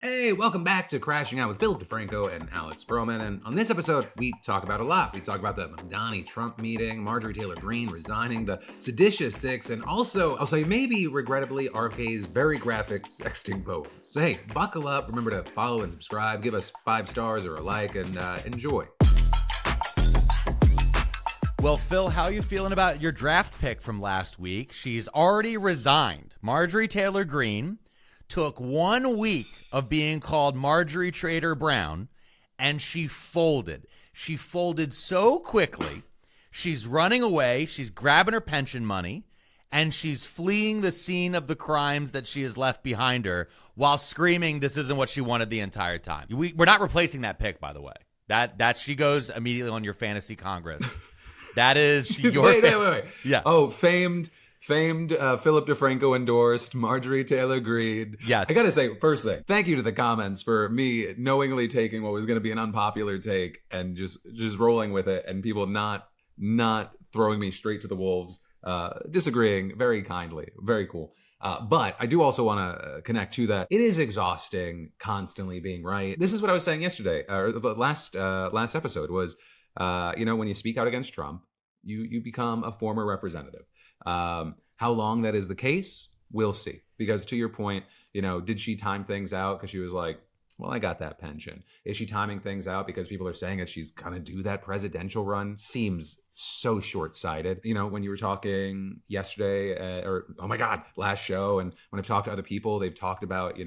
Hey, welcome back to Crashing Out with Philip DeFranco and Alex Pearlman. And on this episode, we talk about a lot. We talk about the Mamdani-Trump meeting, Marjorie Taylor Green resigning, the Seditious Six, and also, I'll say maybe regrettably, RFK's very graphic sexting poem. So hey, buckle up. Remember to follow and subscribe. Give us 5 stars or a like, and enjoy. Well, Phil, how are you feeling about your draft pick from last week? She's already resigned. Marjorie Taylor Green took 1 week of being called Marjorie Trader Brown, and she folded. She folded so quickly. She's running away. She's grabbing her pension money, and she's fleeing the scene of the crimes that she has left behind her while screaming this isn't what she wanted the entire time. We're not replacing that pick, by the way. That she goes immediately on your fantasy Congress. That is your wait. Yeah. Oh, famed Philip DeFranco endorsed Marjorie Taylor Green. Yes. I gotta say, first thing, thank you to the comments for me knowingly taking what was gonna be an unpopular take and just rolling with it, and people not throwing me straight to the wolves, disagreeing very kindly. Very cool. But I do also want to connect to that. It is exhausting constantly being right. This is what I was saying yesterday, or the last episode was, when you speak out against Trump, you become a former representative. How long that is the case, we'll see. Because to your point, did she time things out because she was like, well, I got that pension? Is she timing things out because people are saying that she's going to do that presidential run? Seems so short-sighted. When you were talking yesterday, last show, and when I've talked to other people, they've talked about,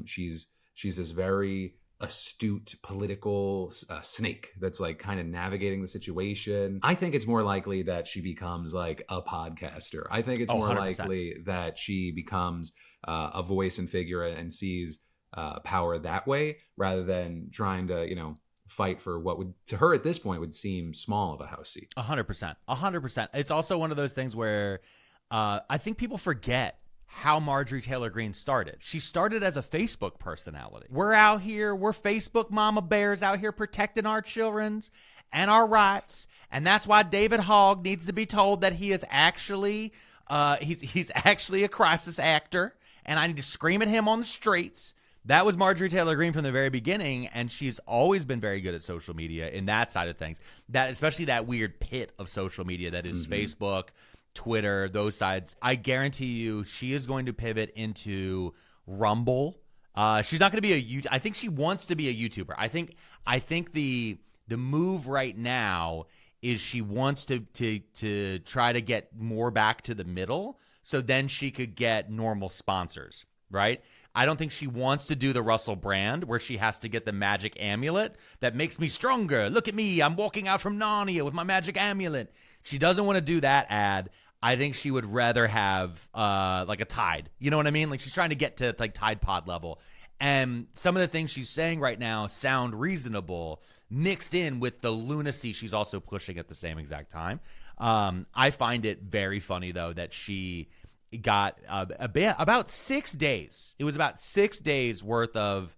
she's this very astute political snake that's like kind of navigating the situation. I think it's more likely that she becomes like a podcaster. I think it's more 100%. likely that she becomes a voice and figure and sees power that way, rather than trying to fight for what would, to her at this point, would seem small of a House seat. 100%. It's also one of those things where I think people forget how Marjorie Taylor Green started. She started as a Facebook personality. We're out here, we're Facebook mama bears out here protecting our children and our rights, and that's why David Hogg needs to be told that he is actually he's actually a crisis actor, and I need to scream at him on the streets. That was Marjorie Taylor Green from the very beginning, and she's always been very good at social media in that side of things. That, especially that weird pit of social media that is Facebook, Twitter, those sides. I guarantee you she is going to pivot into Rumble. She's not going to be I think she wants to be a YouTuber. I think the move right now is she wants to try to get more back to the middle, so then she could get normal sponsors, right? I don't think she wants to do the Russell Brand where she has to get the magic amulet that makes me stronger. Look at me, I'm walking out from Narnia with my magic amulet. She doesn't want to do that ad. I think she would rather have like a Tide. You know what I mean? Like, she's trying to get to like Tide Pod level. And some of the things she's saying right now sound reasonable, mixed in with the lunacy she's also pushing at the same exact time. I find it very funny, though, that she got about 6 days. It was about 6 days worth of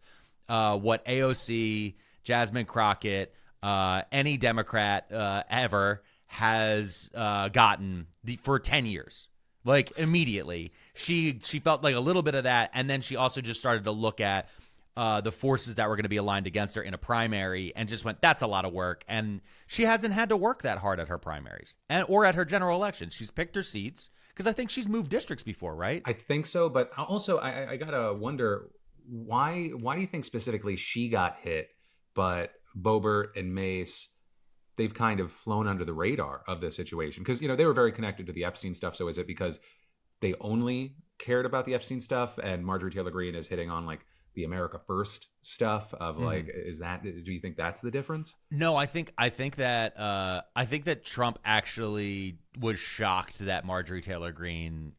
what AOC, Jasmine Crockett, any Democrat ever has gotten for 10 years. Like, immediately she felt like a little bit of that, and then she also just started to look at the forces that were going to be aligned against her in a primary and just went, that's a lot of work. And she hasn't had to work that hard at her primaries or at her general election. She's picked her seats because I think she's moved districts before, right? I think so, but also I gotta wonder, why do you think specifically she got hit, but Boebert and Mace, they've kind of flown under the radar of this situation? Because, they were very connected to the Epstein stuff. So is it because they only cared about the Epstein stuff, and Marjorie Taylor Green is hitting on like the America First stuff of like, do you think that's the difference? No, I think that Trump actually was shocked that Marjorie Taylor Green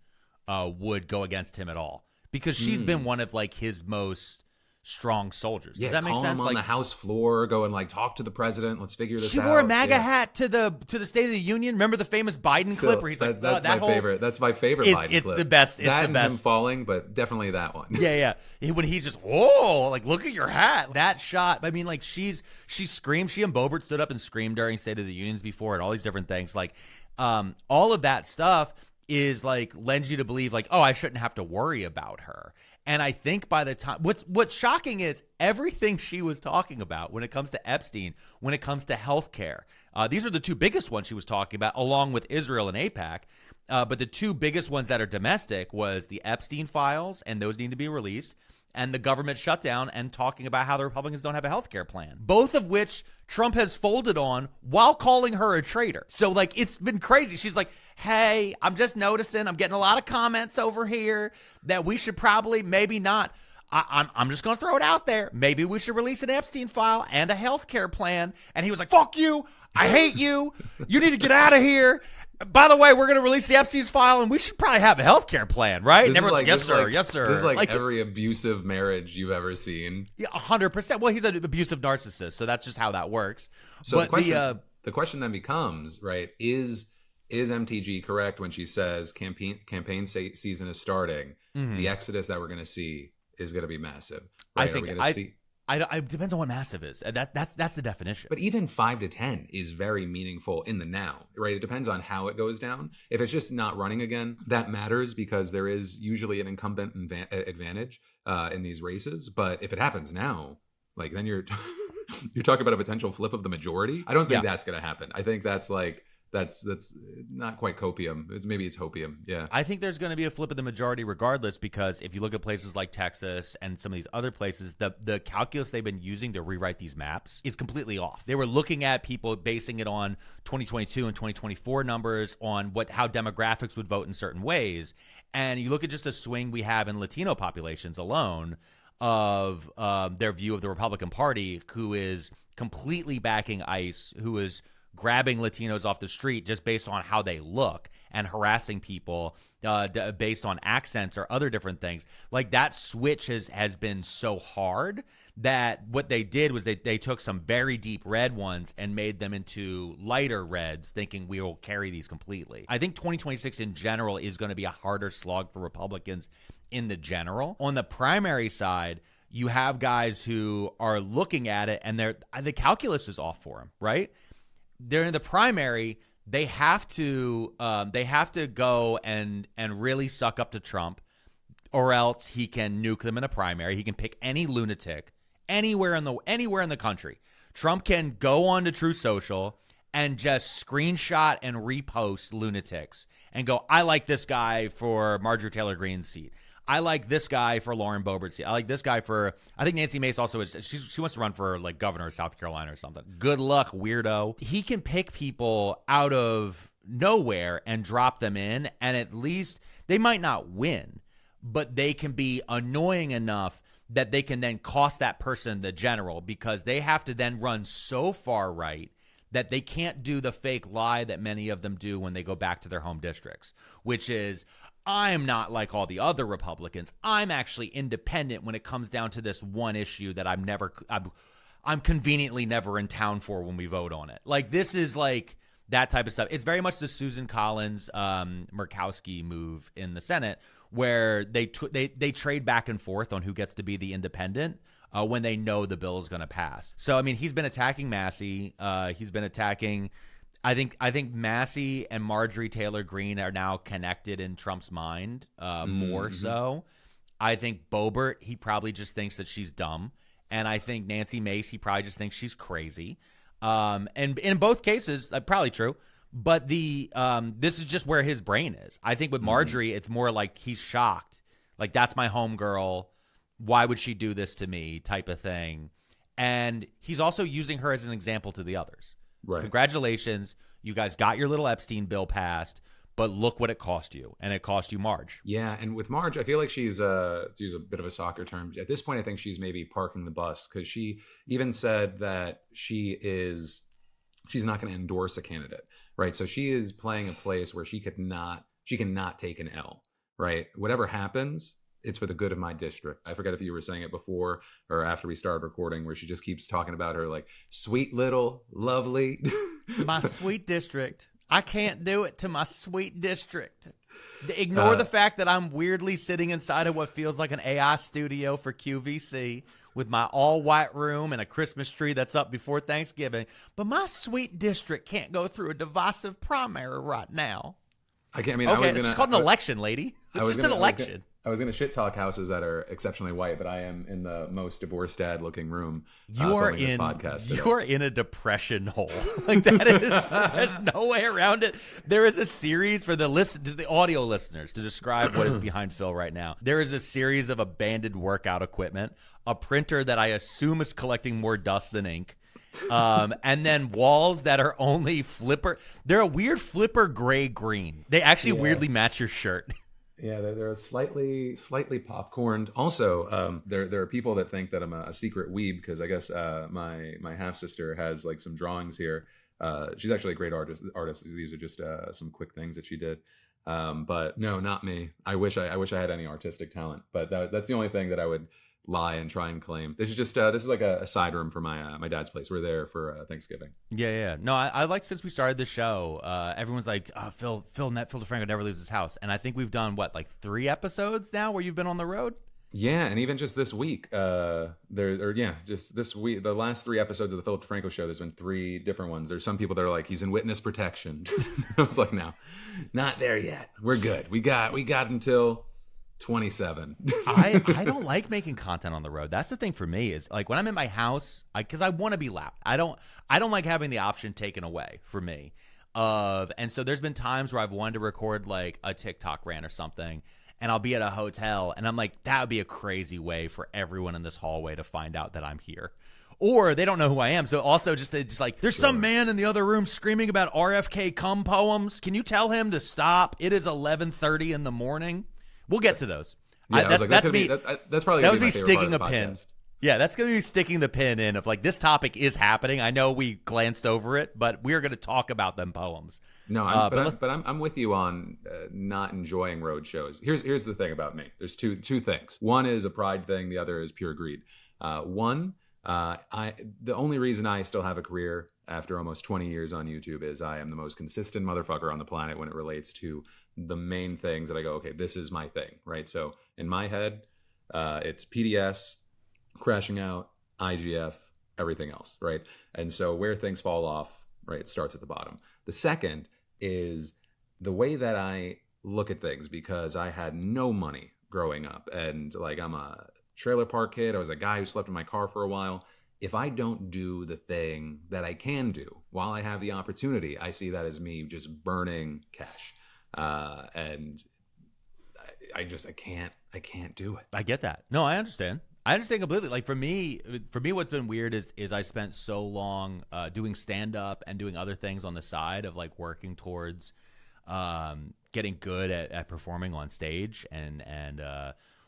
would go against him at all, because she's been one of like his most strong soldiers. Does that make sense? Him on the House floor, go and like talk to the president. Let's figure this out. She wore a MAGA hat to the State of the Union. Remember the famous Biden clip where he's like, "That's my favorite. That's my favorite Biden clip." It's the best. It's that the and best. Him falling, but definitely that one. Yeah. When he's just, whoa, like, look at your hat. That shot. I mean, like, she screamed. She and Boebert stood up and screamed during State of the Unions before, and all these different things. Like, all of that stuff is like lends you to believe like, oh, I shouldn't have to worry about her. And I think by the time what's shocking is everything she was talking about when it comes to Epstein, when it comes to healthcare. These are the two biggest ones she was talking about, along with Israel and AIPAC. But the two biggest ones that are domestic was the Epstein files, and those need to be released, and the government shutdown, and talking about how the Republicans don't have a health care plan, both of which Trump has folded on while calling her a traitor. So, like, it's been crazy. She's like, hey, I'm just noticing, I'm getting a lot of comments over here that we should probably maybe not. I'm just going to throw it out there. Maybe we should release an Epstein file and a health care plan. And he was like, fuck you. I hate you. You need to get out of here. By the way, we're going to release the Epstein's file, and we should probably have a healthcare plan, right? And everyone's like, yes, sir, yes, sir. This is like every abusive marriage you've ever seen. Yeah, 100%. Well, he's an abusive narcissist, so that's just how that works. So the question then becomes, right, is MTG correct when she says campaign season is starting? The exodus that we're going to see is going to be massive. Right? I think it depends on what massive is. That's the definition. But even 5 to 10 is very meaningful in the now, right? It depends on how it goes down. If it's just not running again, that matters because there is usually an incumbent advantage in these races. But if it happens now, like then you're talking about a potential flip of the majority. I don't think that's going to happen. I think that's like that's not quite copium. Maybe it's hopium. Yeah. I think there's going to be a flip of the majority regardless, because if you look at places like Texas and some of these other places, the calculus they've been using to rewrite these maps is completely off. They were looking at people, basing it on 2022 and 2024 numbers, on how demographics would vote in certain ways. And you look at just a swing we have in Latino populations alone of their view of the Republican Party, who is completely backing ICE, who is grabbing Latinos off the street just based on how they look and harassing people based on accents or other different things. Like, that switch has been so hard that what they did was they took some very deep red ones and made them into lighter reds, thinking we will carry these completely. I think 2026 in general is going to be a harder slog for Republicans in the general. On the primary side, you have guys who are looking at it and the calculus is off for them, right? They're in the primary. They have to go and really suck up to Trump, or else he can nuke them in a primary. He can pick any lunatic anywhere in the country. Trump can go on to Truth Social and just screenshot and repost lunatics and go, I like this guy for Marjorie Taylor Green's seat. I like this guy for Lauren Boebert's seat. I like this guy for, I think Nancy Mace also is, she wants to run for like governor of South Carolina or something. Good luck, weirdo. He can pick people out of nowhere and drop them in, and at least they might not win, but they can be annoying enough that they can then cost that person the general, because they have to then run so far right that they can't do the fake lie that many of them do when they go back to their home districts, which is, I'm not like all the other Republicans. I'm actually independent when it comes down to this one issue that I'm conveniently never in town for when we vote on it. Like, this is like that type of stuff. It's very much the Susan Collins, Murkowski move in the Senate, where they trade back and forth on who gets to be the independent when they know the bill is going to pass. So, I mean, he's been attacking Massey. He's been attacking. I think Massey and Marjorie Taylor Green are now connected in Trump's mind more so. I think Boebert, he probably just thinks that she's dumb. And I think Nancy Mace, he probably just thinks she's crazy. And in both cases, probably true. But this is just where his brain is. I think with Marjorie, it's more like he's shocked. Like, that's my homegirl. Why would she do this to me, type of thing. And he's also using her as an example to the others. Right. Congratulations. You guys got your little Epstein bill passed, but look what it cost you. And it cost you Marge. Yeah. And with Marge, I feel like she's, to use a bit of a soccer term, at this point, I think she's maybe parking the bus, because she even said that she's not going to endorse a candidate. Right. So she is playing a place where she cannot take an L. Right. Whatever happens, it's for the good of my district. I forget if you were saying it before or after we started recording, where she just keeps talking about her like sweet little lovely. My sweet district. I can't do it to my sweet district. Ignore the fact that I'm weirdly sitting inside of what feels like an AI studio for QVC with my all white room and a Christmas tree that's up before Thanksgiving. But my sweet district can't go through a divisive primary right now. I can't. I mean, okay, it's called an election, lady. It's just an election. I was gonna shit talk houses that are exceptionally white, but I am in the most divorced dad looking room. You are in a depression hole. Like that is. There's no way around it. There is a series for the audio listeners to describe what is behind Phil right now. There is a series of abandoned workout equipment, a printer that I assume is collecting more dust than ink. And then walls that are only flipper. They're a weird flipper gray green. They actually weirdly match your shirt. Yeah, they're slightly popcorned. Also, there are people that think that I'm a secret weeb because I guess my half sister has like some drawings here. She's actually a great artist. These are just some quick things that she did. But no, not me. I wish I had any artistic talent. But that's the only thing that I would lie and try and claim. This is just this is like a side room for my dad's place. We're there for Thanksgiving. Yeah. No, I like since we started the show, everyone's like, oh, Phil DeFranco never leaves his house, and I think we've done what, like 3 episodes now where you've been on the road. Yeah, and even just this week, just this week, the last 3 episodes of the Philip DeFranco show, there's been 3 different ones. There's some people that are like, he's in witness protection. I was like, no, not there yet. We're good. We got until 27. I don't like making content on the road. That's the thing for me is like when I'm in my house, because I want to be loud. I don't like having the option taken away for me. And so there's been times where I've wanted to record like a TikTok rant or something, and I'll be at a hotel, and I'm like, that would be a crazy way for everyone in this hallway to find out that I'm here. Or they don't know who I am. So also just like, there's some man in the other room screaming about RFK cum poems. Can you tell him to stop? It is 11:30 in the morning. We'll get to those. Yeah, that's probably that would be sticking a pin. Yeah, that's going to be sticking the pin in of like, this topic is happening. I know we glanced over it, but we're going to talk about them poems. No, I'm with you on not enjoying road shows. Here's the thing about me. There's two things. One is a pride thing. The other is pure greed. The only reason I still have a career after almost 20 years on YouTube is I am the most consistent motherfucker on the planet when it relates to the main things that I go, okay, this is my thing, right? So in my head, it's PDS, crashing out, IGF, everything else, right? And so where things fall off, right, it starts at the bottom. The second is the way that I look at things, because I had no money growing up, and like I'm a trailer park kid. I was a guy who slept in my car for a while. If I don't do the thing that I can do while I have the opportunity, I see that as me just burning cash. And I can't do it. I get that. No, I understand. I understand completely. Like for me, what's been weird is I spent so long doing stand up and doing other things on the side of like working towards getting good at performing on stage and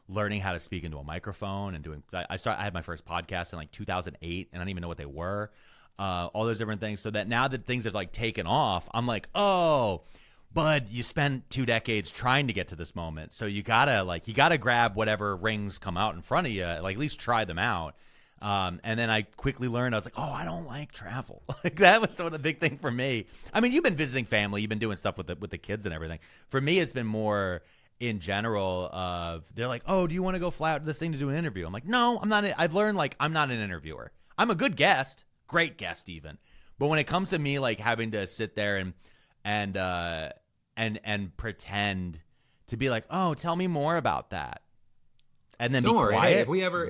learning how to speak into a microphone and doing. I had my first podcast in like 2008, and I didn't even know what they were. All those different things. So that now that things have like taken off, I'm like, oh. But you spent 2 decades trying to get to this moment, so you gotta grab whatever rings come out in front of you, like at least try them out. And then I quickly learned, I was like, oh, I don't like travel. Like that was sort of the big thing for me. I mean, you've been visiting family, you've been doing stuff with the kids and everything. For me, it's been more in general of they're like, oh, do you want to go fly out to this thing to do an interview? I'm like, no, I'm not. I've learned like I'm not an interviewer. I'm a good guest, great guest even, but when it comes to me like having to sit there and pretend to be like, oh, tell me more about that, and then be quiet. Hey, if we ever,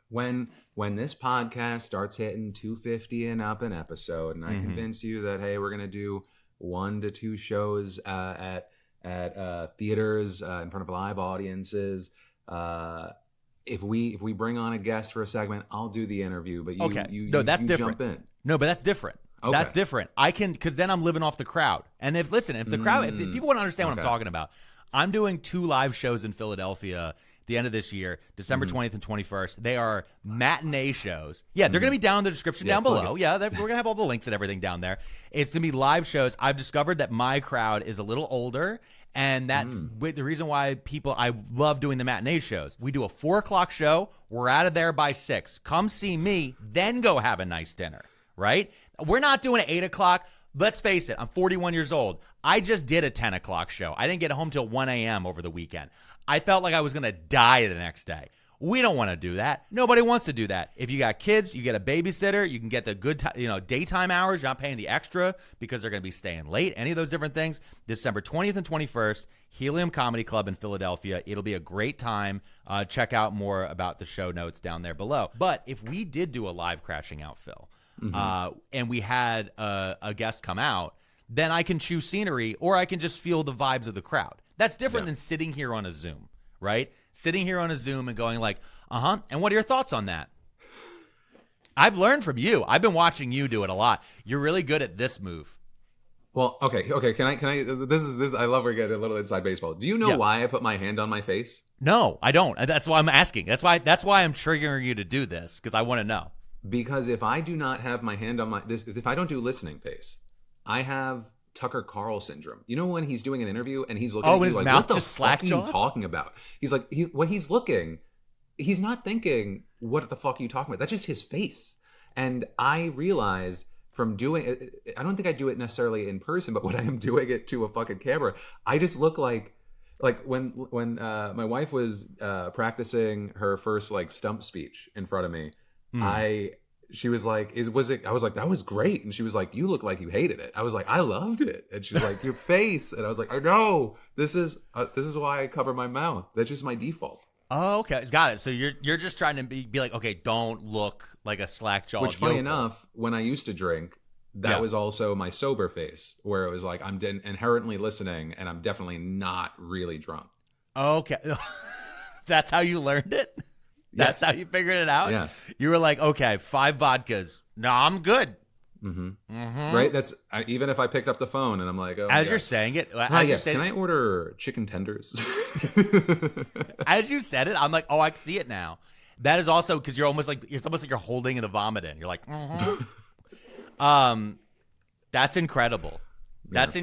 when this podcast starts hitting 250 and up an episode, and I convince you that hey, we're gonna do 1 to 2 shows at theaters in front of live audiences. If we bring on a guest for a segment, I'll do the interview. But that's different. Jump in. No, but that's different. Okay. That's different. I can, because then I'm living off the crowd. And if people want to understand what I'm talking about, I'm doing 2 live shows in Philadelphia at the end of this year, December 20th and 21st. They are matinee shows. Yeah, they're going to be down in the description down below. Yeah, we're going to have all the links and everything down there. It's going to be live shows. I've discovered that my crowd is a little older, and that's the reason why I love doing the matinee shows. We do a 4 o'clock show. We're out of there by 6. Come see me, then go have a nice dinner. Right? We're not doing an 8 o'clock. Let's face it. I'm 41 years old. I just did a 10 o'clock show. I didn't get home till 1 a.m. over the weekend. I felt like I was going to die the next day. We don't want to do that. Nobody wants to do that. If you got kids, you get a babysitter. You can get the good, daytime hours. You're not paying the extra because they're going to be staying late. Any of those different things. December 20th and 21st, Helium Comedy Club in Philadelphia. It'll be a great time. Check out more about the show notes down there below. But if we did do a live Crashing Out, Phil, and we had a guest come out, then I can choose scenery or I can just feel the vibes of the crowd. That's different than sitting here on a Zoom, right? Sitting here on a Zoom and going like, and what are your thoughts on that? I've learned from you. I've been watching you do it a lot. You're really good at this move. Well, okay. Can I, this is, I love we're getting a little inside baseball. Do you know why I put my hand on my face? No, I don't. That's why I'm asking. That's why I'm triggering you to do this, because I want to know. Because if I do not have my hand on if I don't do listening face, I have Tucker Carl syndrome. You know when he's doing an interview and he's looking at you his like, mouth what the just fuck are you slack-jaws? talking about? He's like, when he's looking, he's not thinking, what the fuck are you talking about? That's just his face. And I realized from doing it, I don't think I do it necessarily in person, but when I am doing it to a fucking camera, I just look like when my wife was practicing her first like stump speech in front of me, she was like, was it? I was like, that was great. And she was like, you look like you hated it. I was like, I loved it. And she's like, your face. And I was like, I know. This is why I cover my mouth. That's just my default. Oh, okay. Got it. So you're just trying to be like, okay, don't look like a slack-jawed Which, funny yokel. enough, when I used to drink, that was also my sober face, where it was like, I'm inherently listening and I'm definitely not really drunk. Okay. That's how you learned it? That's how you figured it out? Yes. You were like, okay, 5 vodkas. No, I'm good. Right? That's even if I picked up the phone and I'm like, oh, as you're saying it, can I order chicken tenders? As you said it, I'm like, oh, I can see it now. That is also because you're almost like, it's almost like you're holding the vomit in. You're like, that's incredible. This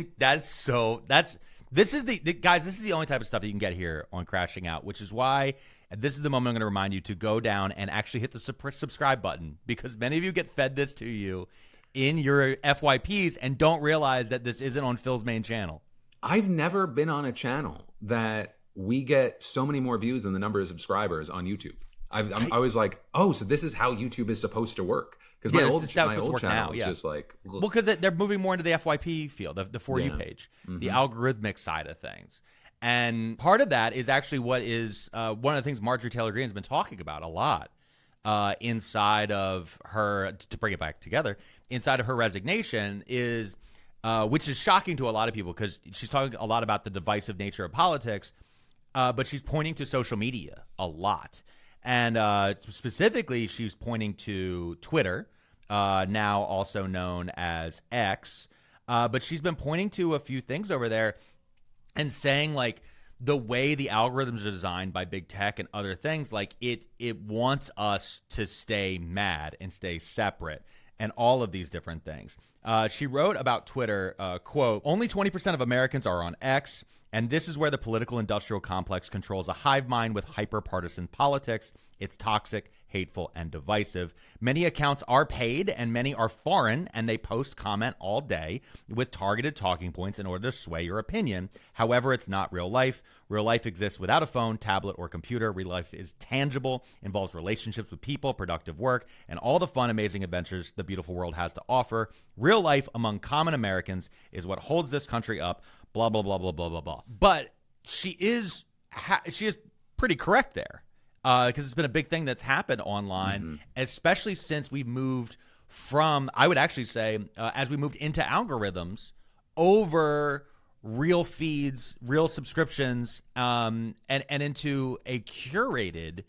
is the guys, this is the only type of stuff that you can get here on Crashing Out, which is why this is the moment I'm going to remind you to go down and actually hit the subscribe button, because many of you get fed this to you in your FYPs and don't realize that this isn't on Phil's main channel. I've never been on a channel that we get so many more views than the number of subscribers on YouTube. I was like, oh, so this is how YouTube is supposed to work. Because my old channel is just like... Well, because they're moving more into the FYP field, the For You page, the algorithmic side of things. And part of that is actually what is one of the things Marjorie Taylor Green has been talking about a lot inside of her, to bring it back together, inside of her resignation is, which is shocking to a lot of people because she's talking a lot about the divisive nature of politics, but she's pointing to social media a lot. And specifically, she's pointing to Twitter, now also known as X. But she's been pointing to a few things over there and saying, like, the way the algorithms are designed by big tech and other things, like, it wants us to stay mad and stay separate and all of these different things. She wrote about Twitter, quote, only 20% of Americans are on X, and this is where the political industrial complex controls a hive mind with hyper-partisan politics. It's toxic, hateful, and divisive. Many accounts are paid, and many are foreign, and they post comment all day with targeted talking points in order to sway your opinion. However, it's not real life. Real life exists without a phone, tablet, or computer. Real life is tangible, involves relationships with people, productive work, and all the fun, amazing adventures the beautiful world has to offer. Real life among common Americans is what holds this country up, blah, blah, blah, blah, blah, blah, blah. But she is pretty correct there. Because it's been a big thing that's happened online, especially since we've moved from, I would actually say, as we moved into algorithms over real feeds, real subscriptions, and into a curated,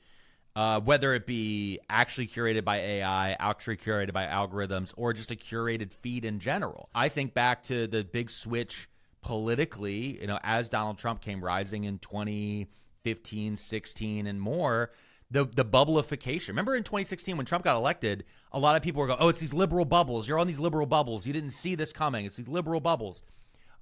whether it be actually curated by AI, actually curated by algorithms, or just a curated feed in general. I think back to the big switch politically, as Donald Trump came rising in 2015, 16, and more, the bubbleification. Remember in 2016 when Trump got elected, a lot of people were going, oh, it's these liberal bubbles. You're on these liberal bubbles. You didn't see this coming. It's these liberal bubbles.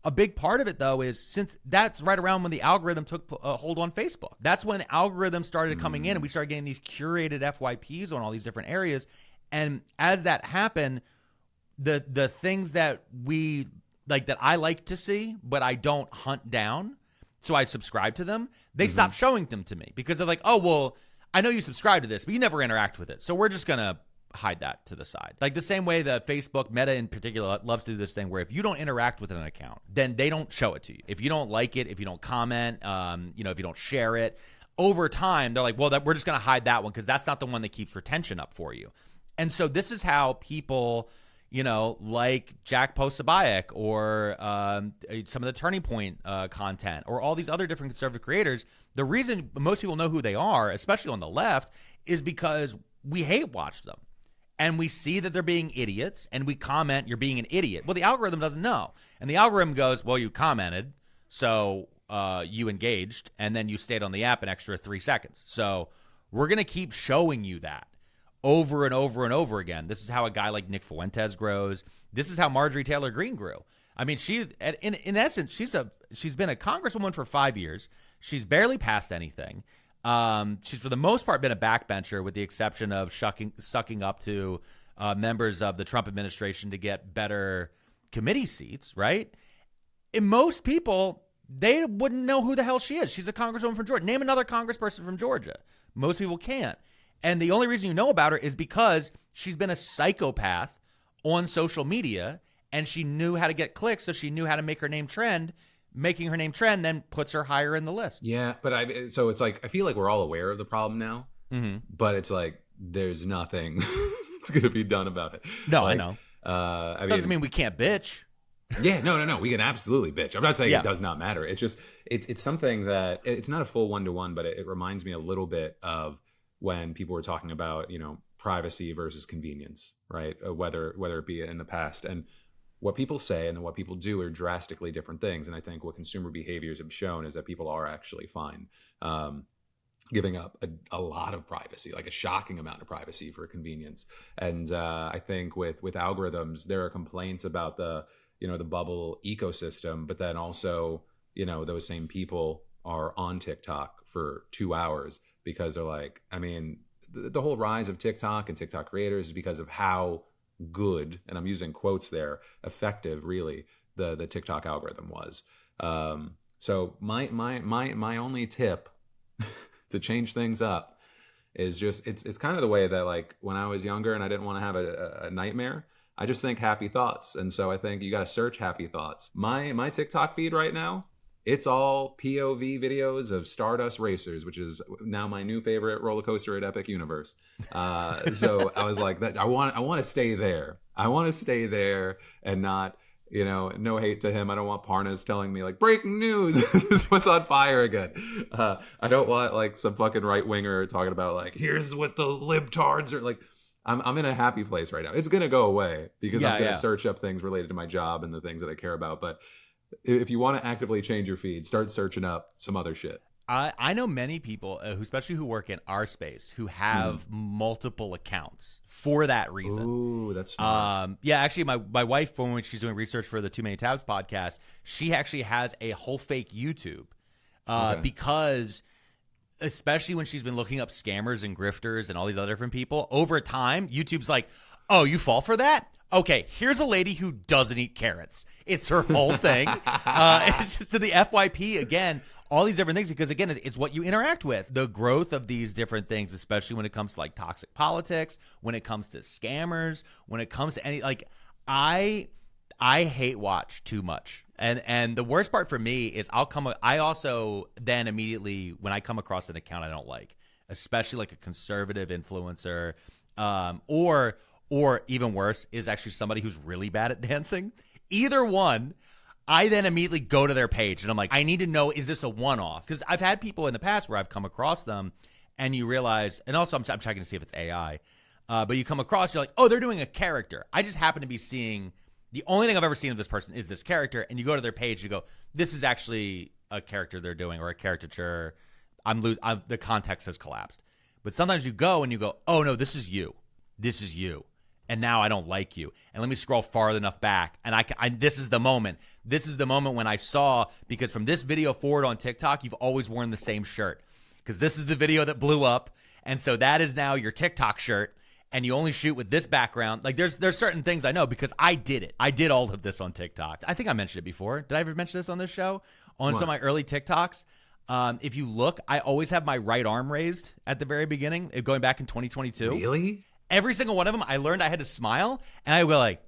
A big part of it, though, is since that's right around when the algorithm took hold on Facebook. That's when the algorithm started coming in and we started getting these curated FYPs on all these different areas. And as that happened, the things that we like, that I like to see, but I don't hunt down, so I subscribe to them, they stop showing them to me because they're like, oh, well, I know you subscribe to this, but you never interact with it. So we're just going to hide that to the side. Like the same way that Facebook, Meta in particular, loves to do this thing where if you don't interact with an account, then they don't show it to you. If you don't like it, if you don't comment, if you don't share it, over time, they're like, well, we're just going to hide that one because that's not the one that keeps retention up for you. And so this is how people, like Jack Posobiec or some of the Turning Point content or all these other different conservative creators, the reason most people know who they are, especially on the left, is because we hate watch them. And we see that they're being idiots, and we comment, you're being an idiot. Well, the algorithm doesn't know. And the algorithm goes, well, you commented, so you engaged, and then you stayed on the app an extra 3 seconds. So we're going to keep showing you that over and over and over again. This is how a guy like Nick Fuentes grows. This is how Marjorie Taylor Green grew. I mean, in essence, she's been a congresswoman for 5 years. She's barely passed anything. She's for the most part been a backbencher, with the exception of sucking up to members of the Trump administration to get better committee seats, right? And most people, they wouldn't know who the hell she is. She's a congresswoman from Georgia. Name another congressperson from Georgia. Most people can't. And the only reason you know about her is because she's been a psychopath on social media, and she knew how to get clicks, so she knew how to make her name trend. Making her name trend then puts her higher in the list. Yeah, but so it's like I feel like we're all aware of the problem now, but it's like there's nothing that's going to be done about it. No, like, I know. Doesn't mean we can't bitch. Yeah, no. We can absolutely bitch. I'm not saying it does not matter. It's just it's something that it's not a full 1-to-1, but it reminds me a little bit of when people were talking about privacy versus convenience, right? Whether it be in the past. And what people say and what people do are drastically different things. And I think what consumer behaviors have shown is that people are actually fine giving up a lot of privacy, like a shocking amount of privacy for convenience. And I think with algorithms, there are complaints about the bubble ecosystem, but then also, those same people are on TikTok for 2 hours because they're like, I mean, the whole rise of TikTok and TikTok creators is because of how good, and I'm using quotes there, effective really the TikTok algorithm was. So my only tip to change things up is just it's kind of the way that, like, when I was younger and I didn't want to have a nightmare, I just think happy thoughts. And so I think you got to search happy thoughts. My TikTok feed right now, it's all POV videos of Stardust Racers, which is now my new favorite roller coaster at Epic Universe. So I was like, I want to stay there. I want to stay there and not, no hate to him. I don't want Parnas telling me like, breaking news, this is what's on fire again. I don't want like some fucking right winger talking about like, here's what the libtards are like. I'm in a happy place right now. It's gonna go away because I'm gonna search up things related to my job and the things that I care about. But if you want to actively change your feed, start searching up some other shit. I know many people, especially who work in our space, who have multiple accounts for that reason. Ooh, that's smart. Actually, my wife, when she's doing research for the Too Many Tabs podcast, she actually has a whole fake YouTube because, especially when she's been looking up scammers and grifters and all these other different people, over time, YouTube's like, oh, you fall for that? Okay, here's a lady who doesn't eat carrots. It's her whole thing. It's just to the FYP, again, all these different things, because, again, it's what you interact with. The growth of these different things, especially when it comes to, like, toxic politics, when it comes to scammers, when it comes to any, like, I hate watch too much. And the worst part for me is I also then immediately, when I come across an account I don't like, especially like a conservative influencer, or even worse, is actually somebody who's really bad at dancing. Either one, I then immediately go to their page and I'm like, I need to know, is this a one-off? Because I've had people in the past where I've come across them and you realize, and also I'm checking to see if it's AI, but you come across, you're like, oh, they're doing a character. I just happen to be seeing, the only thing I've ever seen of this person is this character, and you go to their page, you go, this is actually a character they're doing or a caricature. The context has collapsed. But sometimes you go and you go, oh, no, this is you. This is you. And now I don't like you. And let me scroll far enough back. And this is the moment. This is the moment when I saw, because from this video forward on TikTok, you've always worn the same shirt. Because this is the video that blew up. And so that is now your TikTok shirt. And you only shoot with this background. Like there's certain things I know because I did it. I did all of this on TikTok. I think I mentioned it before. Did I ever mention this on this show? On some of my early TikToks, If you look, I always have my right arm raised at the very beginning, going back in 2022. Really? Every single one of them, I learned I had to smile, and I would like,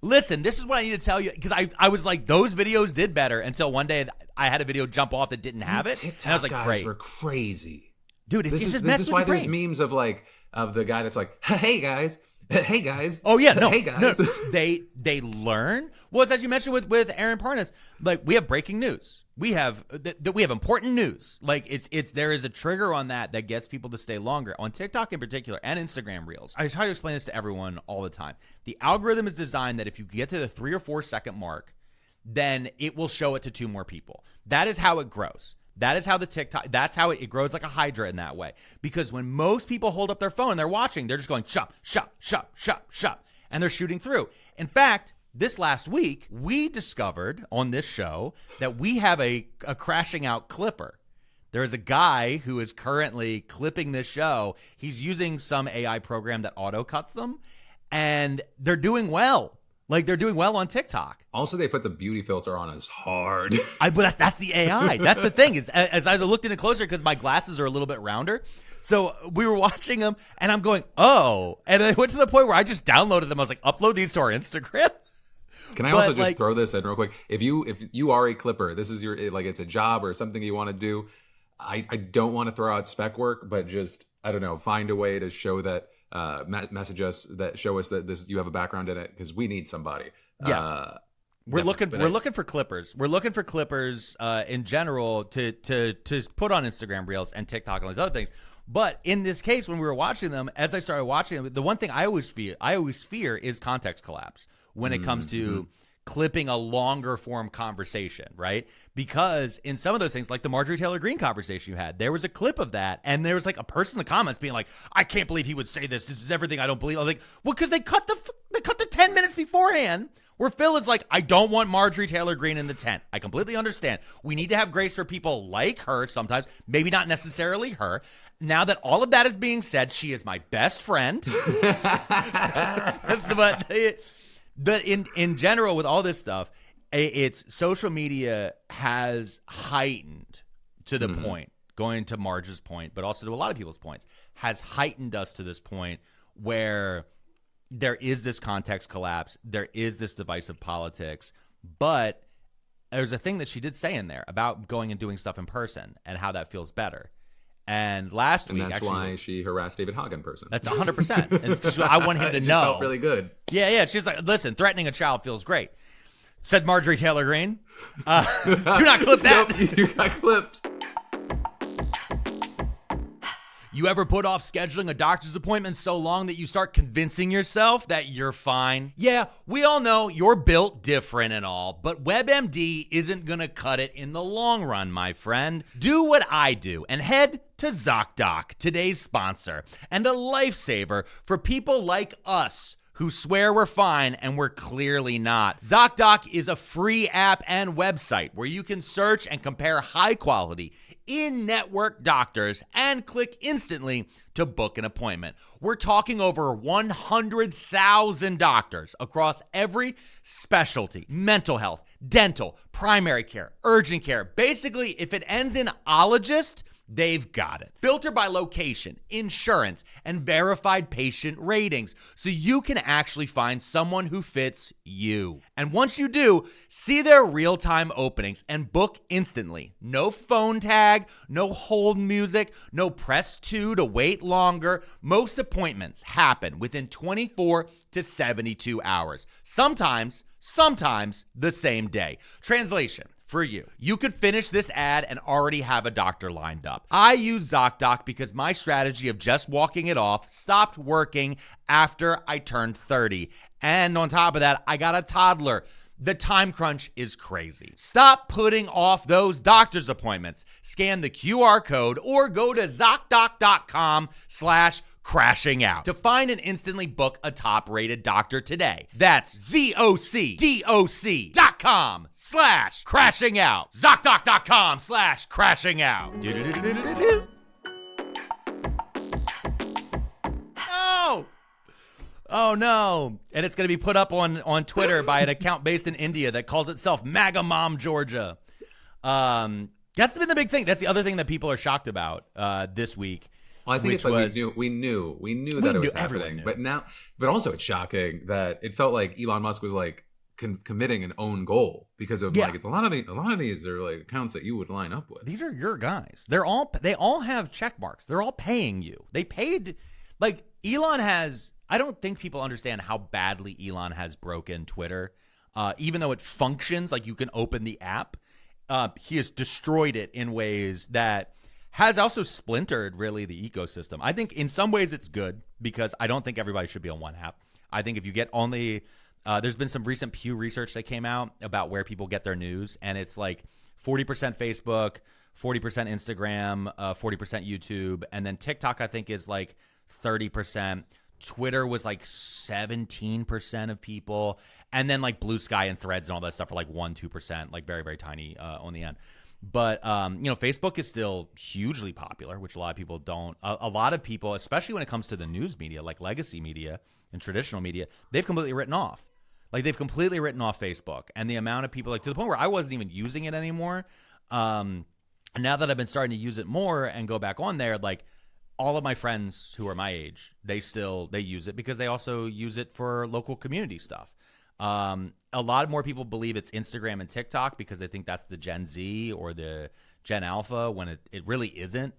listen, this is what I need to tell you, because I was like, those videos did better until one day I had a video jump off that didn't have it, TikTok and I was like, guys great. were crazy. Dude, it's just This messing is why with your there's brains. memes of the guy that's like, hey guys. Hey guys. Oh yeah, no, hey guys. no. They learn. Well, as you mentioned with Aaron Parnas, like we have breaking news. We have important news. Like it's there is a trigger on that gets people to stay longer on TikTok in particular and Instagram Reels. I try to explain this to everyone all the time. The algorithm is designed that if you get to the 3 or 4 second mark, then it will show it to 2 more people. That is how it grows. That is how that's how it grows like a hydra in that way. Because when most people hold up their phone and they're watching, they're just going shop, shop, shop, shop, shop, and they're shooting through. In fact, this last week, we discovered on this show that we have a crashing out clipper. There is a guy who is currently clipping this show. He's using some AI program that auto cuts them, and they're doing well. Like, they're doing well on TikTok. Also, they put the beauty filter on us hard. But that's the AI. That's the thing. Is as I looked in it closer, because my glasses are a little bit rounder. So we were watching them, and I'm going, oh. And I went to the point where I just downloaded them. I was like, upload these to our Instagram. Can I also just throw this in real quick? If you are a clipper, this is your, like, it's a job or something you want to do. I don't want to throw out spec work, but just, I don't know, find a way to show that, message us, that show us that you have a background in it, because we need somebody. Yeah. We're looking for clippers. We're looking for clippers in general to put on Instagram Reels and TikTok and all these other things. But in this case, when we were watching them, as I started watching them, the one thing I always fear is context collapse when it comes to clipping a longer form conversation, right? Because in some of those things, like the Marjorie Taylor Green conversation you had, there was a clip of that, and there was like a person in the comments being like, I can't believe he would say this. This is everything I don't believe. I was like, well, because they cut the 10 minutes beforehand where Phil is like, I don't want Marjorie Taylor Green in the tent. I completely understand. We need to have grace for people like her sometimes, maybe not necessarily her. Now that all of that is being said, she is my best friend. But in general, with all this stuff, it's social media has heightened to the point, going to Marge's point, but also to a lot of people's points, has heightened us to this point where there is this context collapse, there is this divisive politics, but there's a thing that she did say in there about going and doing stuff in person and how that feels better. And last week, that's why she harassed David Hogg in person. That's 100%. And so I want him to know. Felt really good. Yeah. She's like, listen, threatening a child feels great. Said Marjorie Taylor Green. Do not clip that. Nope, you got clipped. You ever put off scheduling a doctor's appointment so long that you start convincing yourself that you're fine? Yeah, we all know you're built different and all, but WebMD isn't going to cut it in the long run, my friend. Do what I do and head to ZocDoc, today's sponsor, and a lifesaver for people like us who swear we're fine and we're clearly not. ZocDoc is a free app and website where you can search and compare high-quality, in-network doctors and click instantly to book an appointment. We're talking over 100,000 doctors across every specialty: mental health, dental, primary care, urgent care. Basically, if it ends in ologist, they've got it. Filter by location, insurance, and verified patient ratings, so you can actually find someone who fits you. And once you do, see their real-time openings and book instantly. No phone tag, no hold music, no press 2 to wait longer. Most appointments happen within 24 to 72 hours. Sometimes the same day. Translation for you. You could finish this ad and already have a doctor lined up. I use ZocDoc because my strategy of just walking it off stopped working after I turned 30. And on top of that, I got a toddler. The time crunch is crazy. Stop putting off those doctor's appointments. Scan the QR code or go to ZocDoc.com/crashing out to find and instantly book a top-rated doctor today. That's ZocDoc.com/crashing out. ZocDoc.com/crashing out. No! Oh no. And it's going to be put up on Twitter by an account based in India that calls itself MAGA Mom Georgia. That's been the big thing. That's the other thing that people are shocked about this week. Well, I think it's like we knew that it was happening, but also it's shocking that it felt like Elon Musk was like committing an own goal because of like it's a lot of these are like accounts that you would line up with. These are your guys. They all have check marks. They're all paying you. They paid like Elon has. I don't think people understand how badly Elon has broken Twitter. Even though it functions like you can open the app, he has destroyed it in ways that has also splintered really the ecosystem. I think in some ways it's good because I don't think everybody should be on one app. I think if you get only there's been some recent Pew research that came out about where people get their news, and it's like 40% Facebook, 40% Instagram, 40% YouTube, and then TikTok I think is like 30%. Twitter was like 17% of people, and then like Blue Sky and Threads and all that stuff are like 1-2%, like very, very tiny on the end. But Facebook is still hugely popular, which a lot of people don't. A lot of people, especially when it comes to the news media, like legacy media and traditional media, they've completely written off. Like they've completely written off Facebook, and the amount of people, like to the point where I wasn't even using it anymore. Now that I've been starting to use it more and go back on there, like all of my friends who are my age, they use it because they also use it for local community stuff. A lot more people believe it's Instagram and TikTok because they think that's the Gen Z or the Gen Alpha when it really isn't.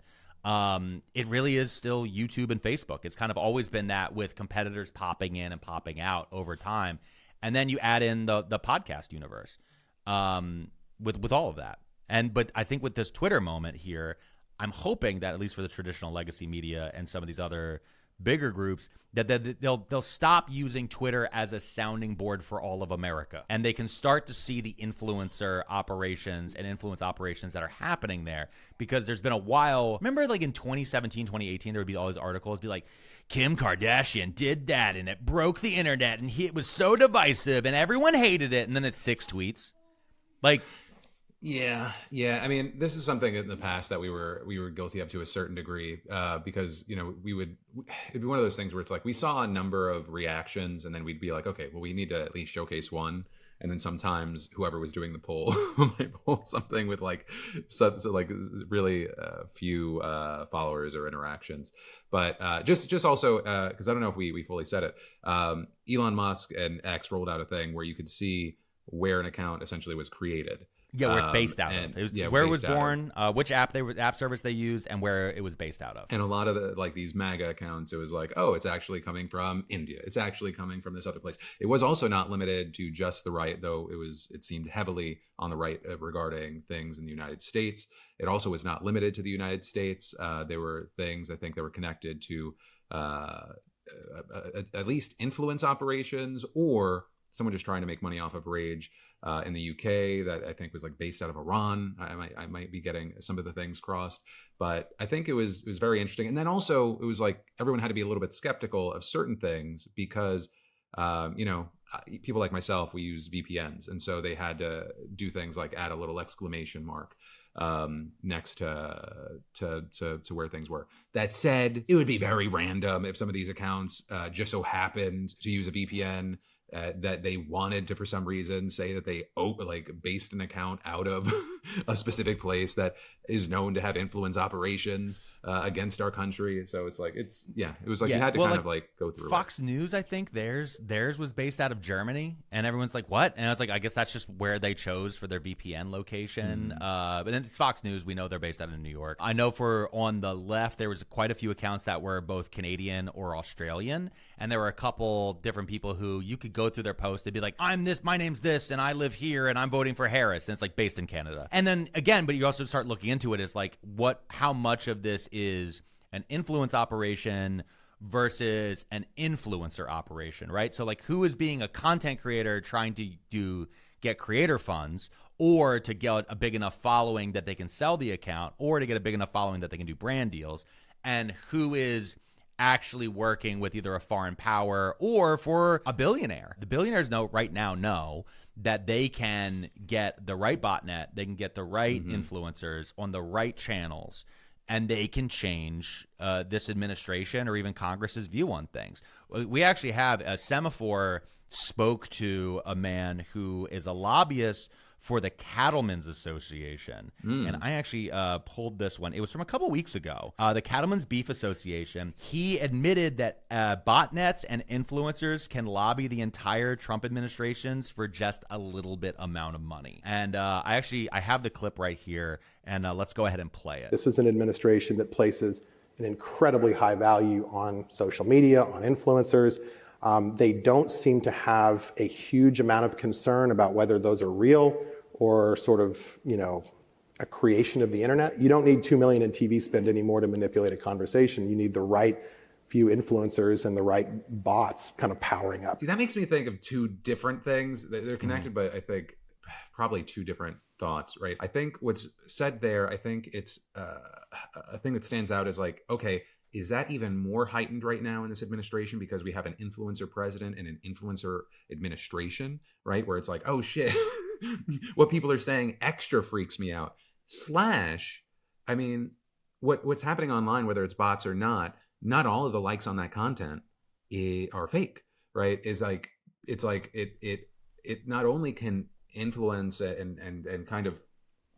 It really is still YouTube and Facebook. It's kind of always been that with competitors popping in and popping out over time. And then you add in the podcast universe with all of that. But I think with this Twitter moment here, I'm hoping that at least for the traditional legacy media and some of these other bigger groups, that they'll stop using Twitter as a sounding board for all of America, and they can start to see the influencer operations and influence operations that are happening there. Because there's been a while, remember like in 2017, 2018, there would be all these articles be like, Kim Kardashian did that and it broke the internet and it was so divisive and everyone hated it, and then it's 6 tweets. Like, Yeah. I mean, this is something in the past that we were guilty of to a certain degree, because it'd be one of those things where it's like we saw a number of reactions, and then we'd be like, okay, well, we need to at least showcase one, and then sometimes whoever was doing the poll might pull something with like so like really few followers or interactions. But just also because I don't know if we fully said it, Elon Musk and X rolled out a thing where you could see where an account essentially was created. Yeah, where it's based out of. It was, where it was born, which app service they used, and where it was based out of. And a lot of the like these MAGA accounts, it was like, oh, it's actually coming from India. It's actually coming from this other place. It was also not limited to just the right, though. It seemed heavily on the right regarding things in the United States. It also was not limited to the United States. There were things I think that were connected to at least influence operations or someone just trying to make money off of rage. In the UK that I think was like based out of Iran. I might be getting some of the things crossed, but I think it was very interesting. And then also it was like everyone had to be a little bit skeptical of certain things because people like myself, we use VPNs, and so they had to do things like add a little exclamation mark next to where things were. That said, it would be very random if some of these accounts just so happened to use a VPN. That they wanted to, for some reason, say that they based an account out of a specific place that is known to have influence operations against our country. So it's like it was like you had to kind of like go through Fox News. I think theirs was based out of Germany, and everyone's like, what? And I was like, I guess that's just where they chose for their VPN location. But then it's Fox News. We know they're based out of New York. I know for on the left there was quite a few accounts that were both Canadian or Australian, and there were a couple different people who you could go through their post. They'd be like, I'm this, my name's this, and I live here, and I'm voting for Harris, and it's like based in Canada. And then again, but you also start looking into it, it's like how much of this is an influence operation versus an influencer operation, right? So like who is being a content creator trying to get creator funds, or to get a big enough following that they can sell the account, or to get a big enough following that they can do brand deals, and who is actually working with either a foreign power or for a billionaire. The billionaires right now know that they can get the right botnet, they can get the right influencers on the right channels, and they can change this administration or even Congress's view on things. We actually have a Semaphore spoke to a man who is a lobbyist for the Cattlemen's Association. And I actually pulled this one. It was from a couple weeks ago. The Cattlemen's Beef Association. He admitted that botnets and influencers can lobby the entire Trump administrations for just a little bit amount of money. And I have the clip right here, and let's go ahead and play it. This is an administration that places an incredibly high value on social media, on influencers. They don't seem to have a huge amount of concern about whether those are real or sort of, a creation of the internet. You don't need $2 million in TV spend anymore to manipulate a conversation. You need the right few influencers and the right bots kind of powering up. See, that makes me think of two different things. They're connected, but I think probably two different thoughts, right? I think what's said there, I think it's a thing that stands out is like, okay, is that even more heightened right now in this administration because we have an influencer president and an influencer administration, right? Where it's like, oh shit, what people are saying extra freaks me out. I mean, what's happening online, whether it's bots or not all of the likes on that content are fake, right? It's like it not only can influence and kind of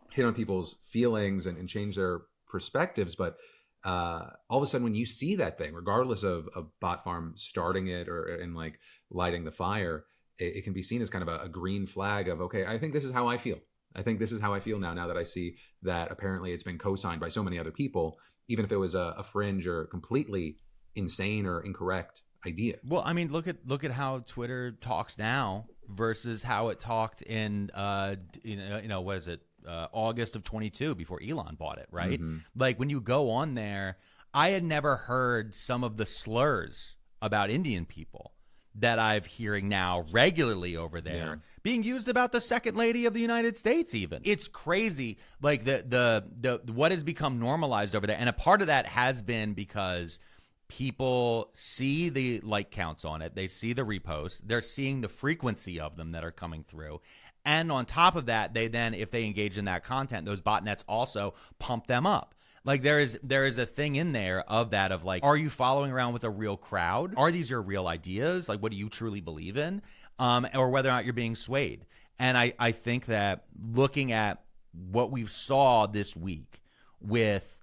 hit on people's feelings and change their perspectives, but all of a sudden when you see that thing, regardless of a bot farm starting it and like lighting the fire, it can be seen as kind of a green flag of, okay, I think this is how I feel. I think this is how I feel now that I see that apparently it's been co-signed by so many other people, even if it was a fringe or completely insane or incorrect idea. Well, I mean, look at how Twitter talks now versus how it talked in what is it? August of 22 before Elon bought it, right? Mm-hmm. Like when you go on there, I had never heard some of the slurs about Indian people that I'm hearing now regularly over there being used about the second lady of the United States even. It's crazy, like the what has become normalized over there. And a part of that has been because people see the like counts on it. They see the reposts. They're seeing the frequency of them that are coming through. And on top of that, they then, if they engage in that content, those botnets also pump them up. Like there is a thing in there of that of like, are you following around with a real crowd? Are these your real ideas? Like, what do you truly believe in? Or whether or not you're being swayed. And I think that looking at what we saw this week with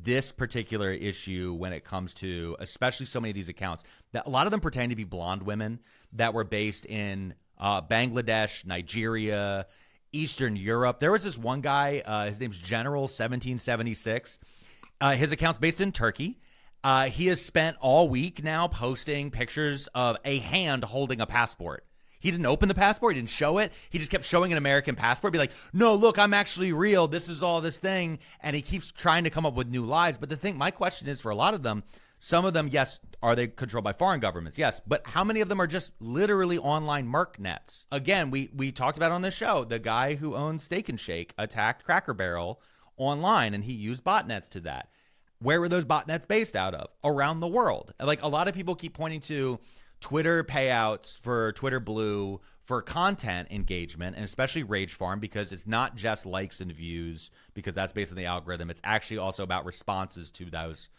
this particular issue when it comes to especially so many of these accounts, that a lot of them pretend to be blonde women that were based in Bangladesh, Nigeria, Eastern Europe. There was this one guy, his name's General 1776. His account's based in Turkey. He has spent all week now posting pictures of a hand holding a passport. He didn't open the passport. He didn't show it. He just kept showing an American passport. Be like, no, look, I'm actually real. This is all this thing. And he keeps trying to come up with new lies. But my question is for a lot of them, some of them, yes, are they controlled by foreign governments? Yes. But how many of them are just literally online merc nets? Again, we talked about on this show, the guy who owns Steak and Shake attacked Cracker Barrel online, and he used botnets to that. Where were those botnets based out of? Around the world. Like a lot of people keep pointing to Twitter payouts for Twitter Blue for content engagement, and especially Rage Farm, because it's not just likes and views, because that's based on the algorithm. It's actually also about responses to those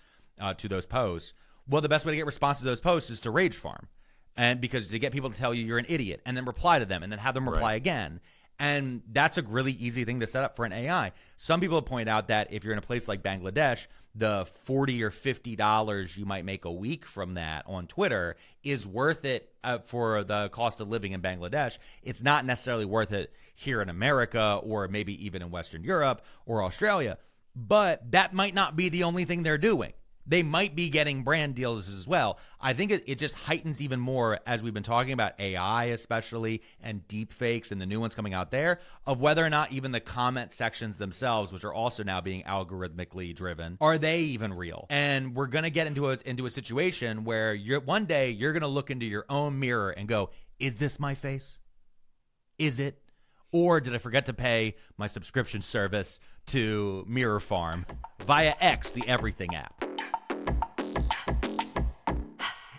posts. Well, the best way to get responses to those posts is to Rage Farm, and because to get people to tell you you're an idiot and then reply to them and then have them reply again. And that's a really easy thing to set up for an AI. Some people have pointed out that if you're in a place like Bangladesh, the $40 or $50 you might make a week from that on Twitter is worth it for the cost of living in Bangladesh. It's not necessarily worth it here in America or maybe even in Western Europe or Australia. But that might not be the only thing they're doing. They might be getting brand deals as well. I think it just heightens even more as we've been talking about AI especially and deep fakes and the new ones coming out there of whether or not even the comment sections themselves, which are also now being algorithmically driven, are they even real? And we're going to get into a situation where one day you're going to look into your own mirror and go, is this my face? Is it? Or did I forget to pay my subscription service to Mirror Farm via X, the Everything app?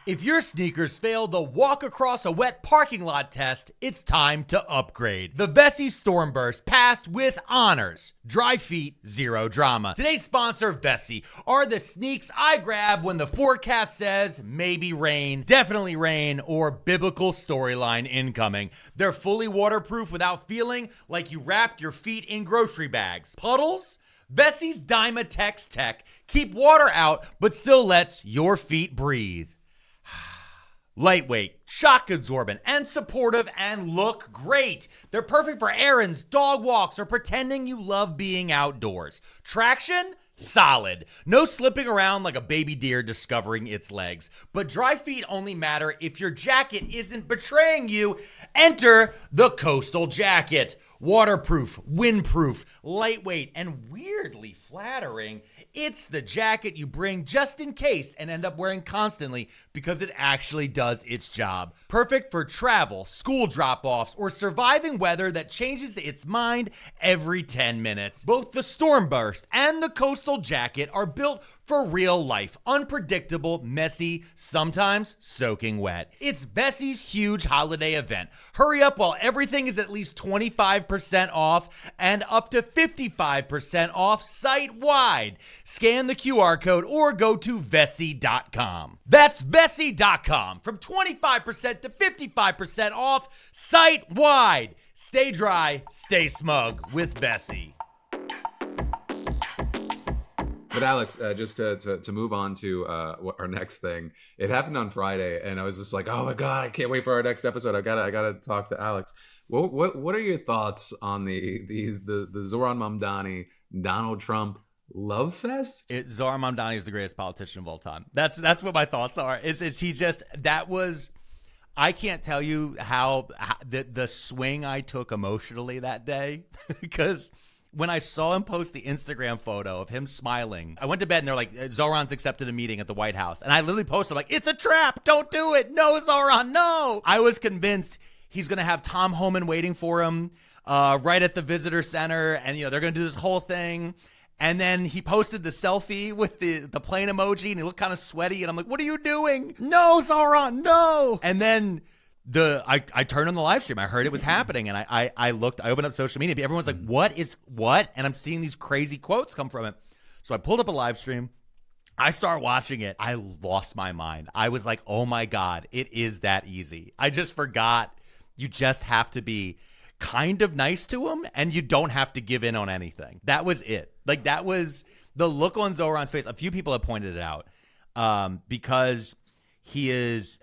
If your sneakers failed the walk across a wet parking lot test, it's time to upgrade. The Vessi Stormburst passed with honors. Dry feet, zero drama. Today's sponsor, Vessi, are the sneaks I grab when the forecast says maybe rain, definitely rain, or biblical storyline incoming. They're fully waterproof without feeling like you wrapped your feet in grocery bags. Puddles? Vessi's Dymatex Tech keep water out but still lets your feet breathe. Lightweight, shock absorbent, and supportive, and look great. They're perfect for errands, dog walks, or pretending you love being outdoors. Traction? Solid. No slipping around like a baby deer discovering its legs. But dry feet only matter if your jacket isn't betraying you. Enter the Coastal Jacket. Waterproof, windproof, lightweight, and weirdly flattering. It's the jacket you bring just in case and end up wearing constantly because it actually does its job. Perfect for travel, school drop-offs, or surviving weather that changes its mind every 10 minutes. Both the Stormburst and the Coastal Jacket are built for real life, unpredictable, messy, sometimes soaking wet. It's Vessi's huge holiday event. Hurry up while everything is at least 25% off and up to 55% off site-wide. Scan the QR code or go to Vessi.com. That's Vessi.com. From 25% to 55% off site-wide. Stay dry, stay smug with Vessi. But Alex, just to move on to our next thing, it happened on Friday, and I was just like, oh my god, I can't wait for our next episode. I gotta talk to Alex. What are your thoughts on the Zohran Mamdani Donald Trump love fest? Zohran Mamdani is the greatest politician of all time. That's what my thoughts are. Is he just that was. I can't tell you how the swing I took emotionally that day because. When I saw him post the Instagram photo of him smiling, I went to bed and they're like, Zohran's accepted a meeting at the White House. And I literally posted like, it's a trap. Don't do it. No, Zohran, no. I was convinced he's going to have Tom Homan waiting for him right at the visitor center. And, they're going to do this whole thing. And then he posted the selfie with the plane emoji and he looked kind of sweaty. And I'm like, what are you doing? No, Zohran, no. And then I turned on the live stream. I heard it was happening, and I opened up social media. Everyone's like, what? And I'm seeing these crazy quotes come from it. So I pulled up a live stream. I start watching it. I lost my mind. I was like, oh my God, it is that easy. I just forgot you just have to be kind of nice to him, and you don't have to give in on anything. That was it. Like, that was the look on Zohran's face. A few people have pointed it out because he is,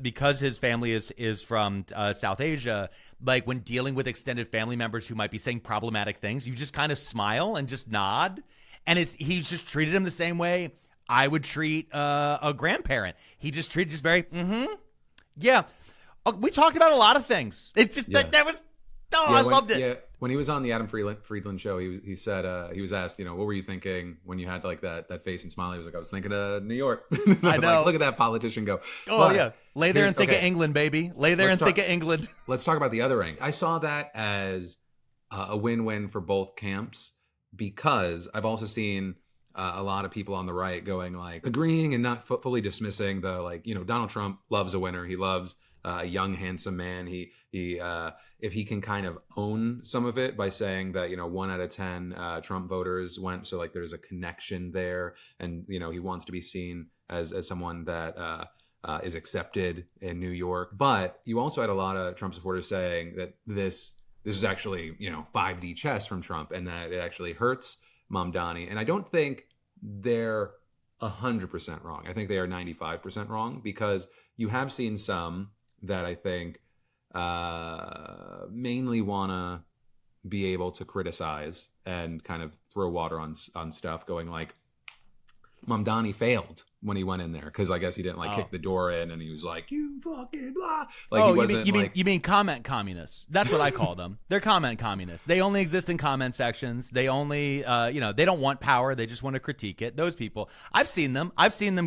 because his family is from South Asia, like when dealing with extended family members who might be saying problematic things, you just kind of smile and just nod. And he's just treated him the same way I would treat a grandparent. He just treated very, yeah. We talked about a lot of things. It's just, that was, I loved it. Yeah. When he was on the Adam Friedland show, he said, he was asked, what were you thinking when you had like that face and smile? He was like, I was thinking of New York. I was know. Like, look at that politician go. Oh, but, yeah. Lay there and think of England, baby. Lay there and think of England. Let's talk about the other end. I saw that as a win-win for both camps because I've also seen a lot of people on the right going like agreeing and not fully dismissing the like, Donald Trump loves a winner. He loves a young, handsome man. He if he can kind of own some of it by saying that 1 out of 10 Trump voters went, so like there's a connection there, and he wants to be seen as someone that is accepted in New York. But you also had a lot of Trump supporters saying that this is actually 5D chess from Trump, and that it actually hurts Mamdani. And I don't think they're 100% wrong. I think they are 95% wrong because you have seen some that I think mainly want to be able to criticize and kind of throw water on stuff, going like, Mamdani failed when he went in there because I guess he didn't kick the door in, and he was like, you fucking blah. Like, you mean comment communists? That's what I call them. They're comment communists. They only exist in comment sections. They only they don't want power. They just want to critique it. Those people, I've seen them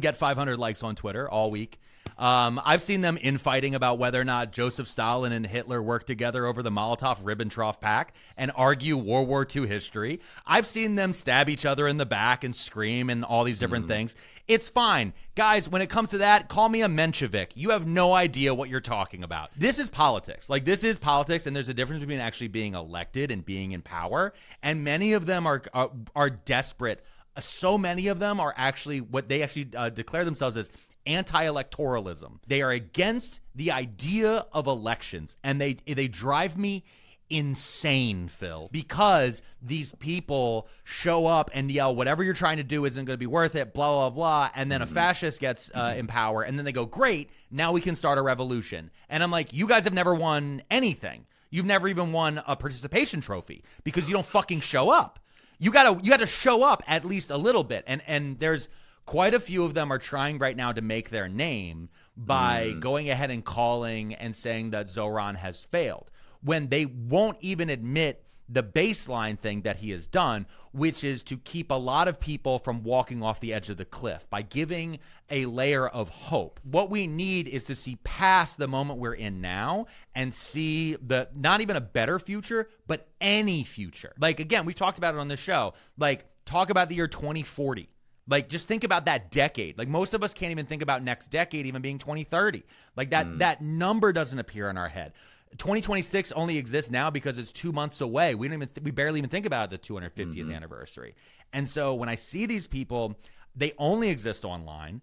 get 500 likes on Twitter all week. I've seen them infighting about whether or not Joseph Stalin and Hitler worked together over the Molotov-Ribbentrop Pact and argue World War II history. I've seen them stab each other in the back and scream and all these different things. It's fine. Guys, when it comes to that, call me a Menshevik. You have no idea what you're talking about. This is politics. Like, this is politics, and there's a difference between actually being elected and being in power. And many of them are desperate. So many of them are actually what they actually declare themselves as anti-electoralism. They are against the idea of elections, and they drive me insane, Phil, because these people show up and yell, whatever you're trying to do isn't going to be worth it, blah, blah, blah. And then a fascist gets in power, and then they go, great, now we can start a revolution. And I'm like, you guys have never won anything. You've never even won a participation trophy because you don't fucking show up. You gotta show up at least a little bit. And there's quite a few of them are trying right now to make their name by going ahead and calling and saying that Zoran has failed, when they won't even admit the baseline thing that he has done, which is to keep a lot of people from walking off the edge of the cliff by giving a layer of hope. What we need is to see past the moment we're in now and see the not even a better future, but any future. Like, again, we've talked about it on this show. Like, talk about the year 2040. Like, just think about that decade. Like, most of us can't even think about next decade even being 2030. Like, that number doesn't appear in our head. 2026 only exists now because it's 2 months away. We barely even think about the 250th anniversary. And so when I see these people, they only exist online.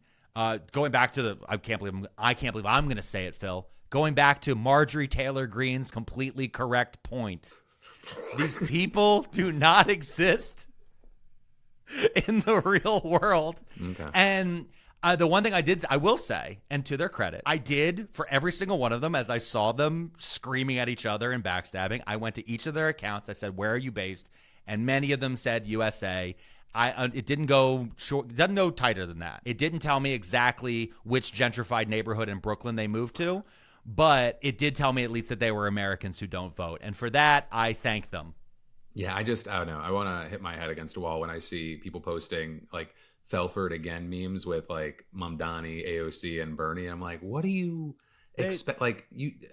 Going back to I can't believe I'm going to say it, Phil. Going back to Marjorie Taylor Greene's completely correct point. These people do not exist in the real world. Okay. And the one thing I will say, and to their credit, I did, for every single one of them, as I saw them screaming at each other and backstabbing, I went to each of their accounts. I said, where are you based? And many of them said USA. It didn't go short, it doesn't go tighter than that. It didn't tell me exactly which gentrified neighborhood in Brooklyn they moved to, but it did tell me at least that they were Americans who don't vote. And for that, I thank them. Yeah, I don't know. I want to hit my head against a wall when I see people posting, like, Felford again memes with like Mamdani, AOC, and Bernie. I'm like, what do you expect? Like,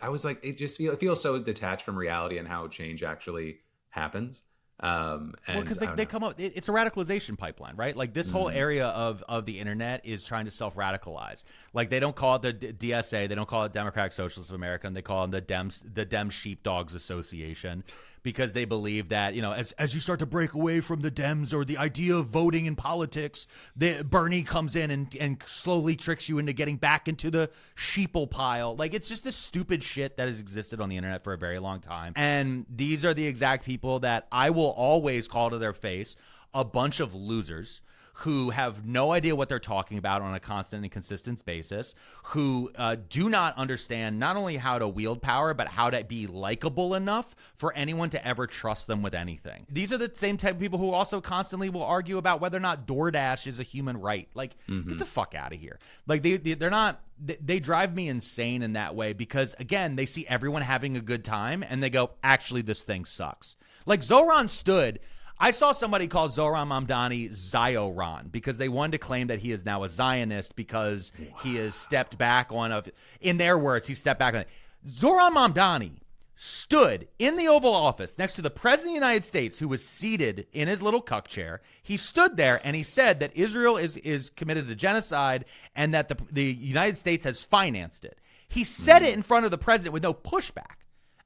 I was like, it feels so detached from reality and how change actually happens. Because they come up, it's a radicalization pipeline, right? Like, this whole area of the internet is trying to self-radicalize. Like, they don't call it the DSA, they don't call it Democratic Socialists of America, and they call them the Dem Sheepdogs Association, because they believe that, you know, as you start to break away from the Dems or the idea of voting in politics, Bernie comes in and slowly tricks you into getting back into the sheeple pile. Like, it's just this stupid shit that has existed on the internet for a very long time. And these are the exact people that I will always call to their face a bunch of losers who have no idea what they're talking about on a constant and consistent basis, who do not understand not only how to wield power, but how to be likable enough for anyone to ever trust them with anything. These are the same type of people who also constantly will argue about whether or not DoorDash is a human right. Like, get the fuck out of here. Like, they're not, they drive me insane in that way because, again, they see everyone having a good time and they go, actually, this thing sucks. Like, Zoran stood... I saw somebody call Zoran Mamdani Zioran because they wanted to claim that he is now a Zionist because he has stepped back in their words, he stepped back on it. Zoran Mamdani stood in the Oval Office next to the President of the United States, who was seated in his little cuck chair. He stood there and he said that Israel is committed to genocide and that the United States has financed it. He said it in front of the president with no pushback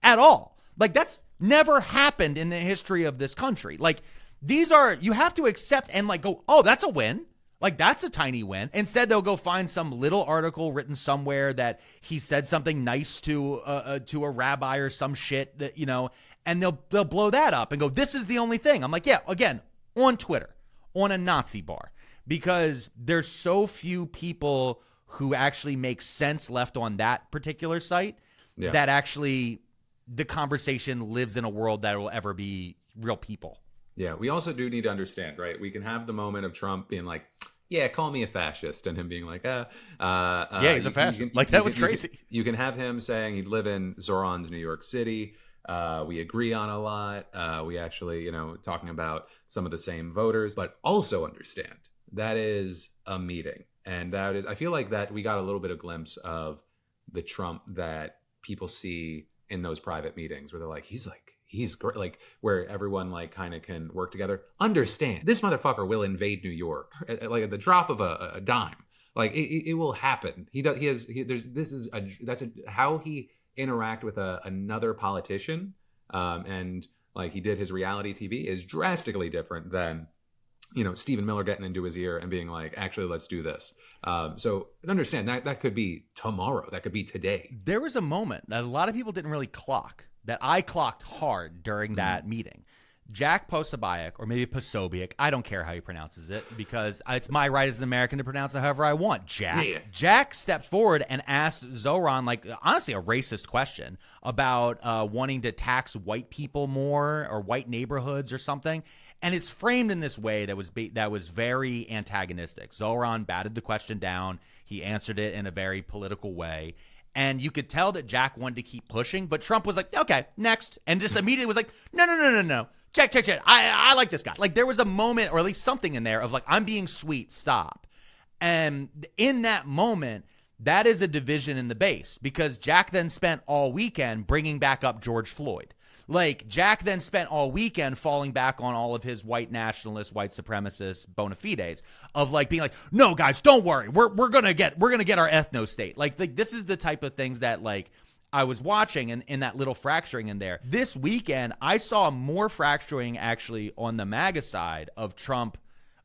at all. Like, that's never happened in the history of this country. Like, you have to accept and, like, go, oh, that's a win. Like, that's a tiny win. Instead, they'll go find some little article written somewhere that he said something nice to a rabbi or some shit that, you know, and they'll blow that up and go, this is the only thing. I'm like, yeah, again, on Twitter, on a Nazi bar, because there's so few people who actually make sense left on that particular site that actually... the conversation lives in a world that will ever be real people. Yeah, we also do need to understand, right? We can have the moment of Trump being like, yeah, call me a fascist, and him being like, yeah, he's a fascist. That was crazy. You can have him saying he'd live in Zoran's New York City. We agree on a lot. We actually, you know, talking about some of the same voters, but also understand that is a meeting. And that is, I feel like that we got a little bit of glimpse of the Trump that people see in those private meetings where they're like, he's great, like where everyone like kind of can work together. Understand, this motherfucker will invade New York like at the drop of a dime. Like it will happen. That's how he interact with another politician, and like he did his reality TV is drastically different than, you know, Stephen Miller getting into his ear and being like, actually, let's do this. So understand that could be tomorrow. That could be today. There was a moment that a lot of people didn't really clock, that I clocked hard during that meeting. Jack Posobiec, or maybe Posobiec, I don't care how he pronounces it, because it's my right as an American to pronounce it however I want. Jack stepped forward and asked Zoran, like, honestly, a racist question about wanting to tax white people more or white neighborhoods or something. And it's framed in this way that was very antagonistic. Zoran batted the question down. He answered it in a very political way. And you could tell that Jack wanted to keep pushing, but Trump was like, okay, next. And just immediately was like, no. Check. I like this guy. Like, there was a moment, or at least something in there of like, I'm being sweet, stop. And in that moment, that is a division in the base, because Jack then spent all weekend bringing back up George Floyd. Like, Jack then spent all weekend falling back on all of his white nationalist, white supremacist bona fides of like being like, no, guys, don't worry. We're gonna get our ethno state. Like this is the type of things that like I was watching and in that little fracturing in there. This weekend, I saw more fracturing actually on the MAGA side of Trump,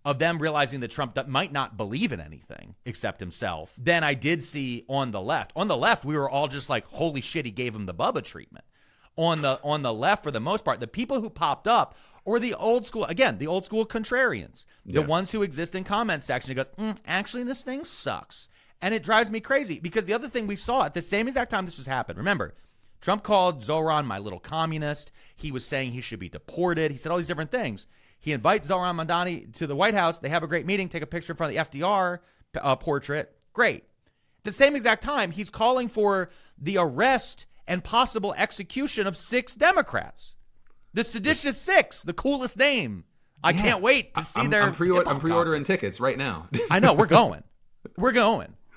of them realizing that Trump might not believe in anything except himself, than I did see on the left. On the left, we were all just like, holy shit, he gave him the Bubba treatment. On the left, for the most part, the people who popped up or the old school contrarians, the ones who exist in comment section, he goes, actually, this thing sucks. And it drives me crazy, because the other thing we saw at the same exact time this was happening, remember, Trump called Zoran my little communist. He was saying he should be deported. He said all these different things. He invites Zoran Mamdani to the White House. They have a great meeting, take a picture in front of the FDR portrait. Great. At the same exact time, he's calling for the arrest and possible execution of 6 Democrats. The Seditious Six, the coolest name. I can't wait to see their. I'm pre-ordering tickets right now. I know, we're going.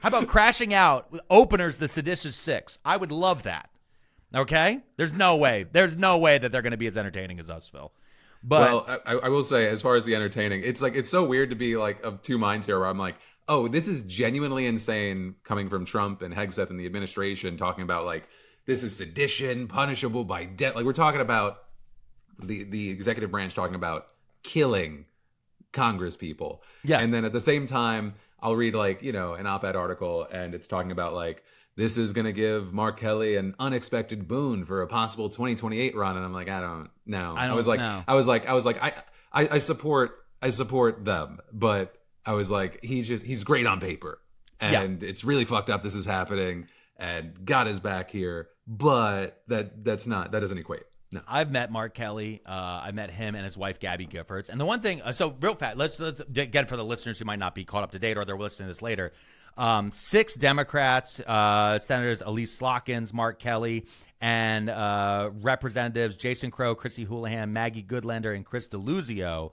How about crashing out with openers, the Seditious Six? I would love that. Okay? There's no way that they're going to be as entertaining as us, Phil. But well, I will say, as far as the entertaining, it's like, it's so weird to be like of two minds here, where I'm like, oh, this is genuinely insane coming from Trump and Hegseth and the administration, talking about like, this is sedition, punishable by death. Like, we're talking about the executive branch talking about killing Congress people. Yes. And then at the same time, I'll read like, you know, an op-ed article, and it's talking about like, this is going to give Mark Kelly an unexpected boon for a possible 2028 run. And I'm like, I don't know. I support them, but I was like, he's great on paper, and it's really fucked up this is happening, and God is back here, but that doesn't equate. No. I've met Mark Kelly. I met him and his wife, Gabby Giffords. And the one thing, so real fast, let's get for the listeners who might not be caught up to date, or they're listening to this later. 6 Democrats, Senators Elise Slockins, Mark Kelly, and Representatives Jason Crow, Chrissy Houlihan, Maggie Goodlander, and Chris DeLuzio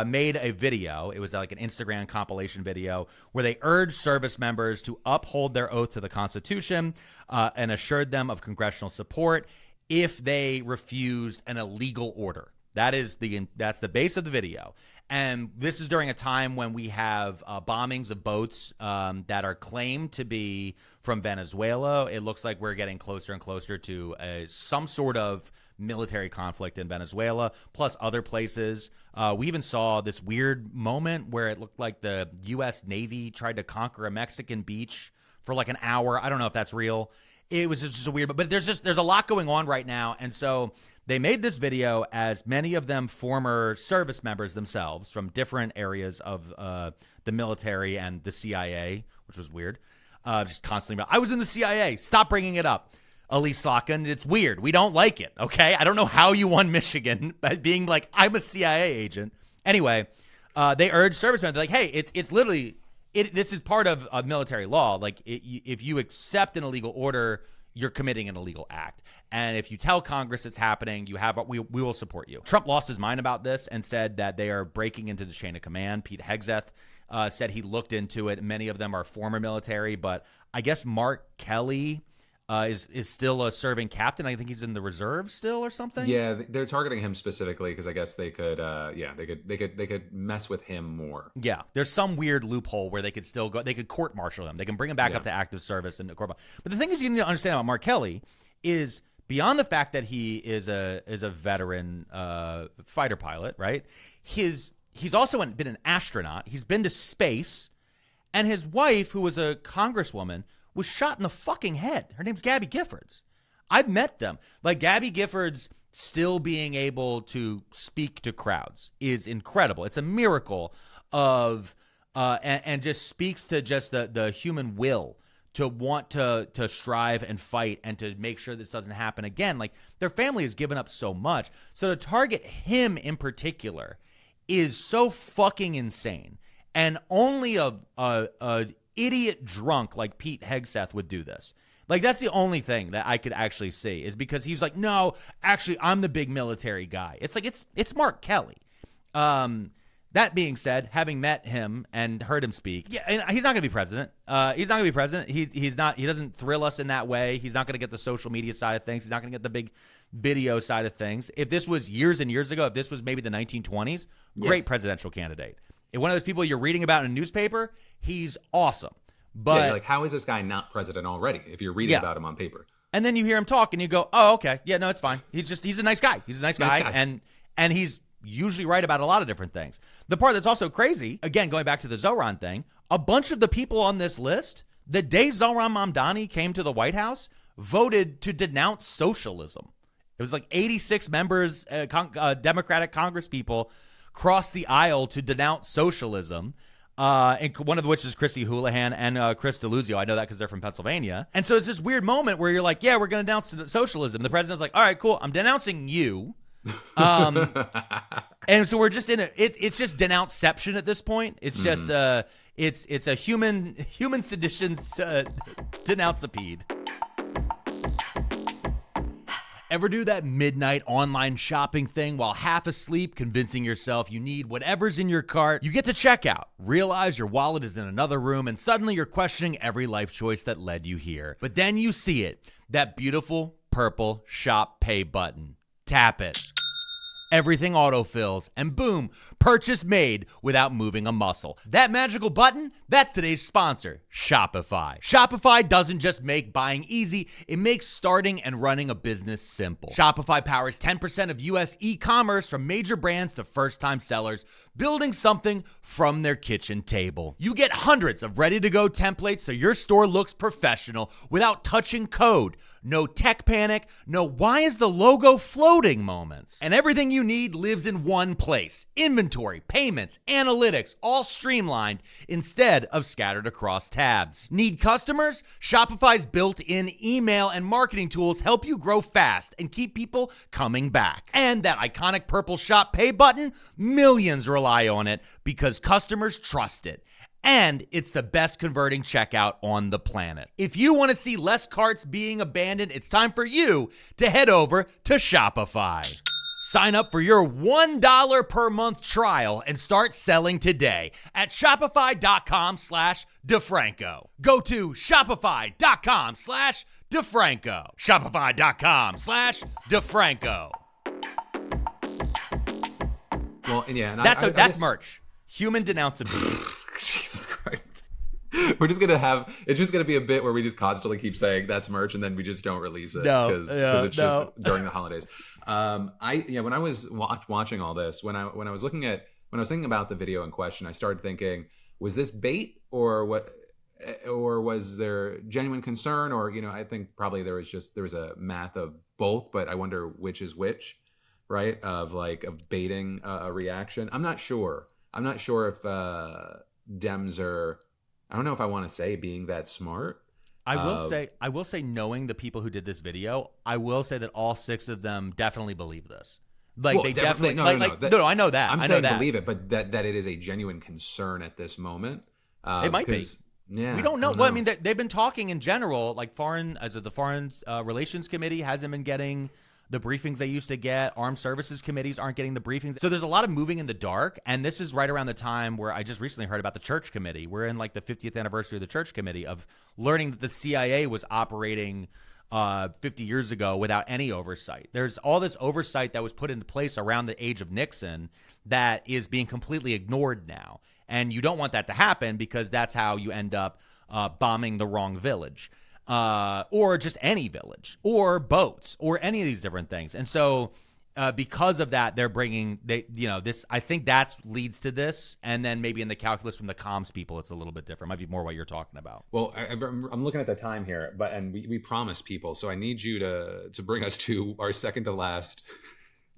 made a video. It was like an Instagram compilation video where they urged service members to uphold their oath to the Constitution and assured them of congressional support if they refused an illegal order. That's the base of the video. And this is during a time when we have bombings of boats that are claimed to be from Venezuela. It looks like we're getting closer and closer to some sort of military conflict in Venezuela, plus other places. We even saw this weird moment where it looked like the U.S. Navy tried to conquer a Mexican beach for like an hour. I don't know if that's real. It was just a weird, but there's a lot going on right now. And so they made this video, as many of them former service members themselves from different areas of the military and the CIA, which was weird. Just constantly, I was in the CIA. Stop bringing it up. Elise Slotkin, it's weird. We don't like it, okay? I don't know how you won Michigan by being like, I'm a CIA agent. Anyway, they urged service members, like, hey, it's literally... this is part of military law. Like, if you accept an illegal order, you're committing an illegal act. And if you tell Congress it's happening, we will support you. Trump lost his mind about this and said that they are breaking into the chain of command. Pete Hegseth said he looked into it. Many of them are former military, but I guess Mark Kelly is still a serving captain. I think he's in the reserve still or something. Yeah, they're targeting him specifically because I guess they could they could mess with him more. Yeah, there's some weird loophole where they could still go. They could court martial him. They can bring him back up to active service and court. But the thing is, you need to understand about Mark Kelly is beyond the fact that he is a veteran fighter pilot, right? He's also been an astronaut. He's been to space, and his wife, who was a congresswoman, was shot in the fucking head. Her name's Gabby Giffords. I've met them. Like, Gabby Giffords still being able to speak to crowds is incredible. It's a miracle of and just speaks to just the human will to want to strive and fight and to make sure this doesn't happen again. Like, their family has given up so much. So to target him in particular is so fucking insane. And only a idiot drunk like Pete Hegseth would do this. Like, that's the only thing that I could actually see is because he's like, no, actually, I'm the big military guy. It's like, it's Mark Kelly. That being said, having met him and heard him speak, yeah, and he's not going to be president. He's not going to be president. He's not. He doesn't thrill us in that way. He's not going to get the social media side of things. He's not going to get the big video side of things. If this was years and years ago, if this was maybe the 1920s, great presidential candidate. If one of those people you're reading about in a newspaper, he's awesome. But you're like, how is this guy not president already? If you're reading about him on paper, and then you hear him talk, and you go, "Oh, okay, yeah, no, it's fine. He's a nice guy. He's a nice guy. and he's usually right about a lot of different things." The part that's also crazy, again, going back to the Zohran thing, a bunch of the people on this list, the day Zohran Mamdani came to the White House, voted to denounce socialism. It was like 86 members, Democratic Congress people, crossed the aisle to denounce socialism. And one of which is Christy Houlihan and Chris Deluzio. I know that because they're from Pennsylvania. And so it's this weird moment where you're like, yeah, we're going to denounce socialism. The president's like, all right, cool. I'm denouncing you. And so we're just in it's just denounceception at this point. It's just it's a human sedition denounceapede. Ever do that midnight online shopping thing while half asleep, convincing yourself you need whatever's in your cart? You get to checkout, realize your wallet is in another room, and suddenly you're questioning every life choice that led you here. But then you see it, that beautiful purple shop pay button. Tap it. Everything autofills, and boom, purchase made without moving a muscle. That magical button, that's today's sponsor, Shopify. Shopify doesn't just make buying easy, it makes starting and running a business simple. Shopify powers 10% of US e-commerce from major brands to first-time sellers, building something from their kitchen table. You get hundreds of ready-to-go templates so your store looks professional without touching code. No tech panic, no why is the logo floating moments. And everything you need lives in one place. Inventory, payments, analytics, all streamlined instead of scattered across tabs. Need customers? Shopify's built-in email and marketing tools help you grow fast and keep people coming back. And that iconic purple shop pay button, millions rely on it because customers trust it. And it's the best converting checkout on the planet. If you want to see less carts being abandoned, it's time for you to head over to Shopify. Sign up for your $1 per month trial and start selling today at shopify.com/DeFranco. Go to shopify.com/DeFranco. Shopify.com/DeFranco. Well, and yeah, and that's merch. Human denounceability. Jesus Christ. We're just gonna have it's just gonna be a bit where we just constantly keep saying that's merch and then we just don't release it because it's just during the holidays. When I was watching all this, when I was thinking about the video in question, I started thinking, was this bait or what, or was there genuine concern, or I think probably there was a math of both, but I wonder which is which, right? Of baiting a reaction. I'm not sure if Dems are, I don't know if I want to say being that smart. I will say knowing the people who did this video, I will say that all 6 of them definitely believe this. They definitely no, I know that. I'm saying believe it, but that it is a genuine concern at this moment. It might be. Yeah, we don't know. Well, I mean, they've been talking in general, the Foreign Relations Committee hasn't been getting the briefings they used to get. Armed services committees aren't getting the briefings. So there's a lot of moving in the dark. And this is right around the time where I just recently heard about the church committee. We're in like the 50th anniversary of the church committee of learning that the CIA was operating 50 years ago without any oversight. There's all this oversight that was put into place around the age of Nixon that is being completely ignored now. And you don't want that to happen because that's how you end up bombing the wrong village, or just any village, or boats, or any of these different things. And so because of that, they're bringing, this, I think that leads to this. And then maybe in the calculus from the comms people, it's a little bit different. Might be more what you're talking about. Well, I'm looking at the time here, and we promised people, so I need you to bring us to our second to last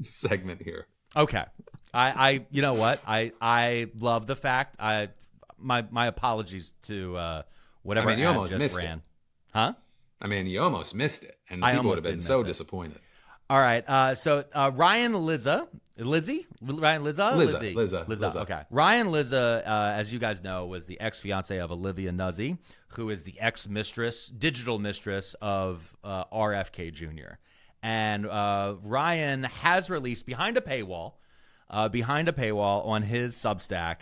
segment here. Okay. I you know what? I love the fact. My apologies to whatever you ad almost just missed ran. it. Huh? You almost missed it, and I people would have almost been did so miss it. disappointed. All right. So Ryan Lizza. Okay. Ryan Lizza, as you guys know, was the ex-fiance of Olivia Nuzzi, who is the ex-mistress, digital mistress of RFK Jr. And Ryan has released behind a paywall on his Substack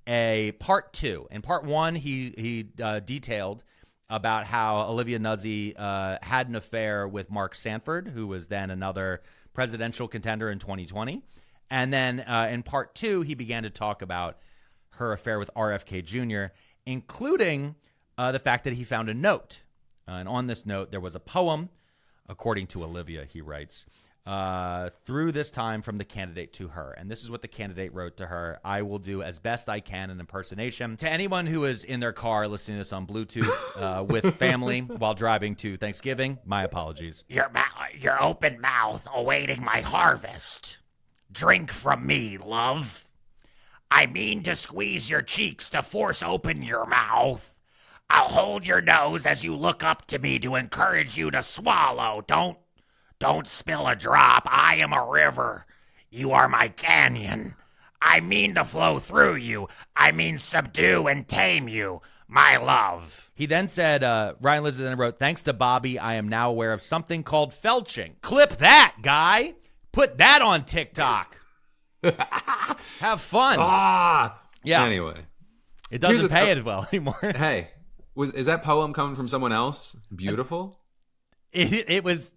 a part 2. In part 1, he detailed about how Olivia Nuzzi had an affair with Mark Sanford, who was then another presidential contender in 2020. And then in part 2, he began to talk about her affair with RFK Jr., including the fact that he found a note. And on this note, there was a poem, according to Olivia, he writes, through this time from the candidate to her. And this is what the candidate wrote to her. I will do as best I can an impersonation. To anyone who is in their car listening to this on Bluetooth with family while driving to Thanksgiving, my apologies. Your open mouth awaiting my harvest. Drink from me, love. I mean to squeeze your cheeks to force open your mouth. I'll hold your nose as you look up to me to encourage you to swallow. Don't spill a drop. I am a river. You are my canyon. I mean to flow through you. I mean subdue and tame you, my love. He then said, Ryan Lizard then wrote, thanks to Bobby, I am now aware of something called felching. Clip that, guy. Put that on TikTok. Have fun. Yeah. Anyway. It doesn't pay as well anymore. Hey, is that poem coming from someone else? Beautiful? It was,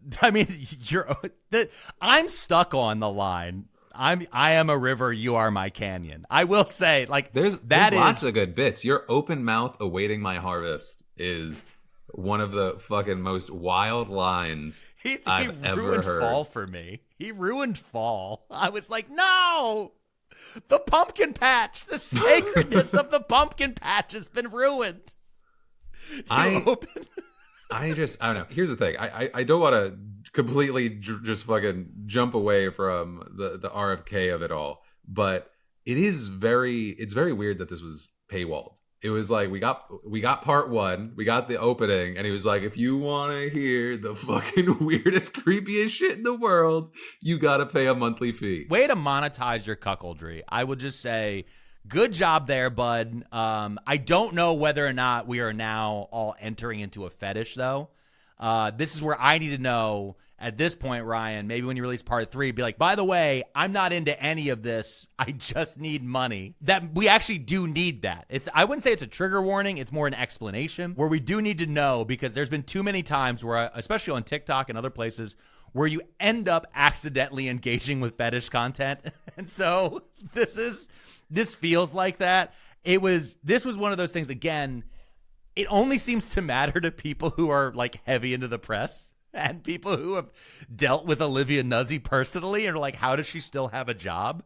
I'm stuck on the line. I am a river, you are my canyon. I will say, there's lots of good bits. Your open mouth awaiting my harvest is one of the fucking most wild lines I've ever heard. He ruined fall for me. He ruined fall. I was like, no! The pumpkin patch, the sacredness of the pumpkin patch has been ruined. I don't know. Here's the thing. I don't want to completely just fucking jump away from the RFK of it all, but it's very weird that this was paywalled. It was like we got part 1, we got the opening, and he was like, if you want to hear the fucking weirdest, creepiest shit in the world, you got to pay a monthly fee. Way to monetize your cuckoldry. I would just say, good job there, bud. I don't know whether or not we are now all entering into a fetish, though. This is where I need to know at this point, Ryan, maybe when you release part 3, be like, by the way, I'm not into any of this. I just need money. That we actually do need that. I wouldn't say it's a trigger warning. It's more an explanation where we do need to know, because there's been too many times where, especially on TikTok and other places, where you end up accidentally engaging with fetish content. And so this feels like that. This was one of those things, again, it only seems to matter to people who are like heavy into the press and people who have dealt with Olivia Nuzzi personally and are like, how does she still have a job?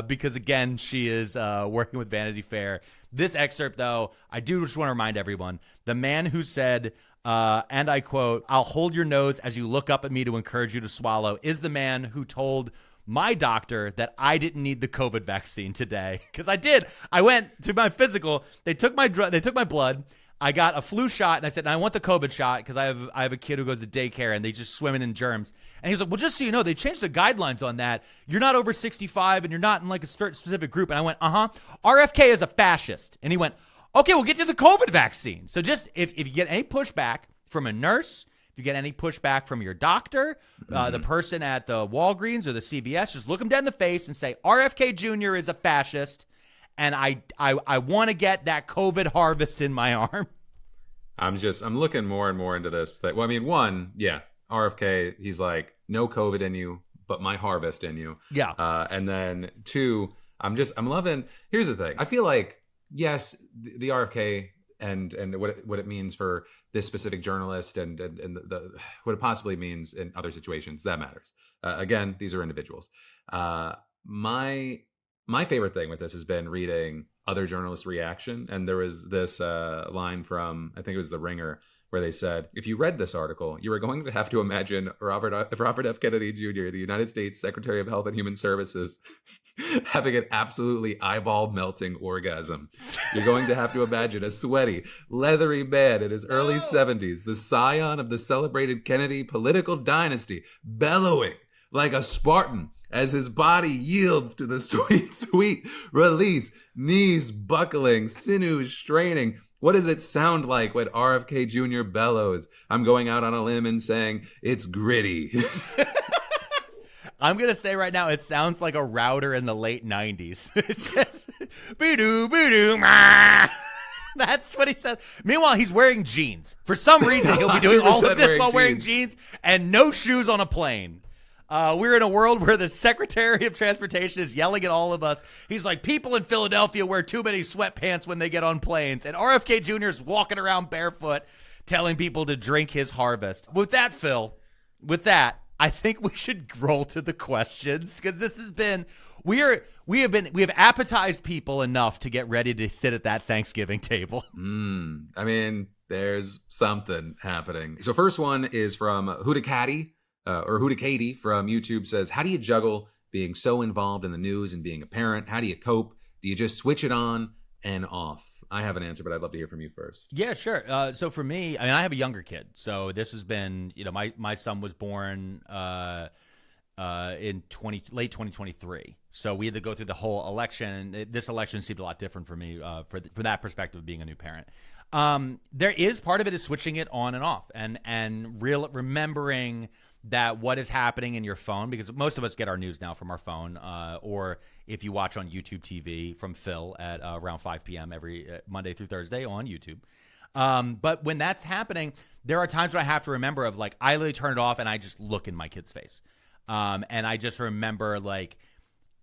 Because again, she is working with Vanity Fair. This excerpt, though, I do just want to remind everyone, the man who said, and I quote, I'll hold your nose as you look up at me to encourage you to swallow, is the man who told my doctor that I didn't need the COVID vaccine today. Because I did. I went to my physical. They took my blood. I got a flu shot, and I said, I want the COVID shot because I have a kid who goes to daycare, and they just swimming in germs. And he was like, well, just so you know, they changed the guidelines on that. You're not over 65, and you're not in like a specific group. And I went, RFK is a fascist. And he went, okay, we'll get you the COVID vaccine. So just if you get any pushback from a nurse, If you get any pushback from your doctor, the person at the Walgreens or the CVS, just look them dead in the face and say, RFK Jr. is a fascist, and I want to get that COVID harvest in my arm. I'm looking more and more into this. That, well, I mean, one, yeah, RFK, he's like, no COVID in you, but my harvest in you. Yeah. And then two, I'm loving, here's the thing. I feel like, yes, the RFK and what it means for this specific journalist and what it possibly means in other situations, that matters. Again, these are individuals. My favorite thing with this has been reading other journalists' reaction. And there was this line from, I think it was The Ringer, where they said, if you read this article, you are going to have to imagine Robert F. Kennedy Jr., the United States Secretary of Health and Human Services, having an absolutely eyeball-melting orgasm. You're going to have to imagine a sweaty, leathery man in his early 70s, the scion of the celebrated Kennedy political dynasty, bellowing like a Spartan as his body yields to the sweet, sweet release, knees buckling, sinews straining. What does it sound like when RFK Jr. bellows? I'm going out on a limb and saying it's gritty. I'm going to say right now, it sounds like a router in the late 90s. It's just, be-doo, be-doo, ma. That's what he says. Meanwhile, he's wearing jeans. For some reason, he'll be doing all of this while wearing jeans and no shoes on a plane. We're in a world where the Secretary of Transportation is yelling at all of us. He's like, people in Philadelphia wear too many sweatpants when they get on planes. And RFK Jr. is walking around barefoot telling people to drink his harvest. With that, Phil, I think we should roll to the questions, because this has been, we have appetized people enough to get ready to sit at that Thanksgiving table. I mean, there's something happening. So first one is from Hudakati. Or Huda Katie from YouTube says, how do you juggle being so involved in the news and being a parent? How do you cope? Do you just switch it on and off? I have an answer, but I'd love to hear from you first. Yeah, sure. So for me, I mean, I have a younger kid. So this has been, my son was born in late 2023. So we had to go through the whole election. This election seemed a lot different for me for that perspective of being a new parent. There is part of it is switching it on and off and remembering that what is happening in your phone, because most of us get our news now from our phone, or if you watch on YouTube TV from Phil at around 5 p.m. every Monday through Thursday on YouTube. But when that's happening, there are times when I have to remember of like, I literally turn it off and I just look in my kid's face. And I just remember like,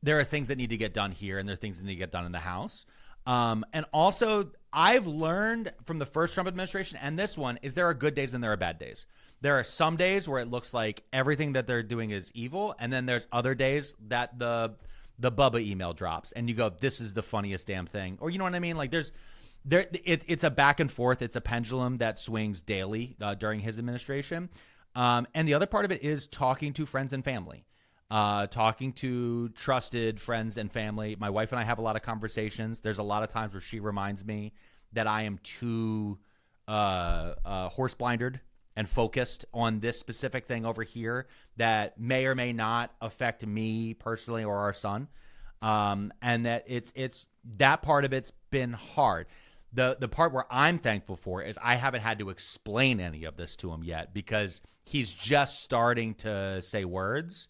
there are things that need to get done here and there are things that need to get done in the house. And also I've learned from the first Trump administration and this one is there are good days and there are bad days. There are some days where it looks like everything that they're doing is evil. And then there's other days that the Bubba email drops and you go, this is the funniest damn thing. Or you know what I mean? Like it's a back and forth. It's a pendulum that swings daily during his administration. And the other part of it is talking to friends and family. Talking to trusted friends and family. My wife and I have a lot of conversations. There's a lot of times where she reminds me that I am too horse blinded and focused on this specific thing over here that may or may not affect me personally or our son. And that it's that part of it's been hard. The part where I'm thankful for is I haven't had to explain any of this to him yet because he's just starting to say words.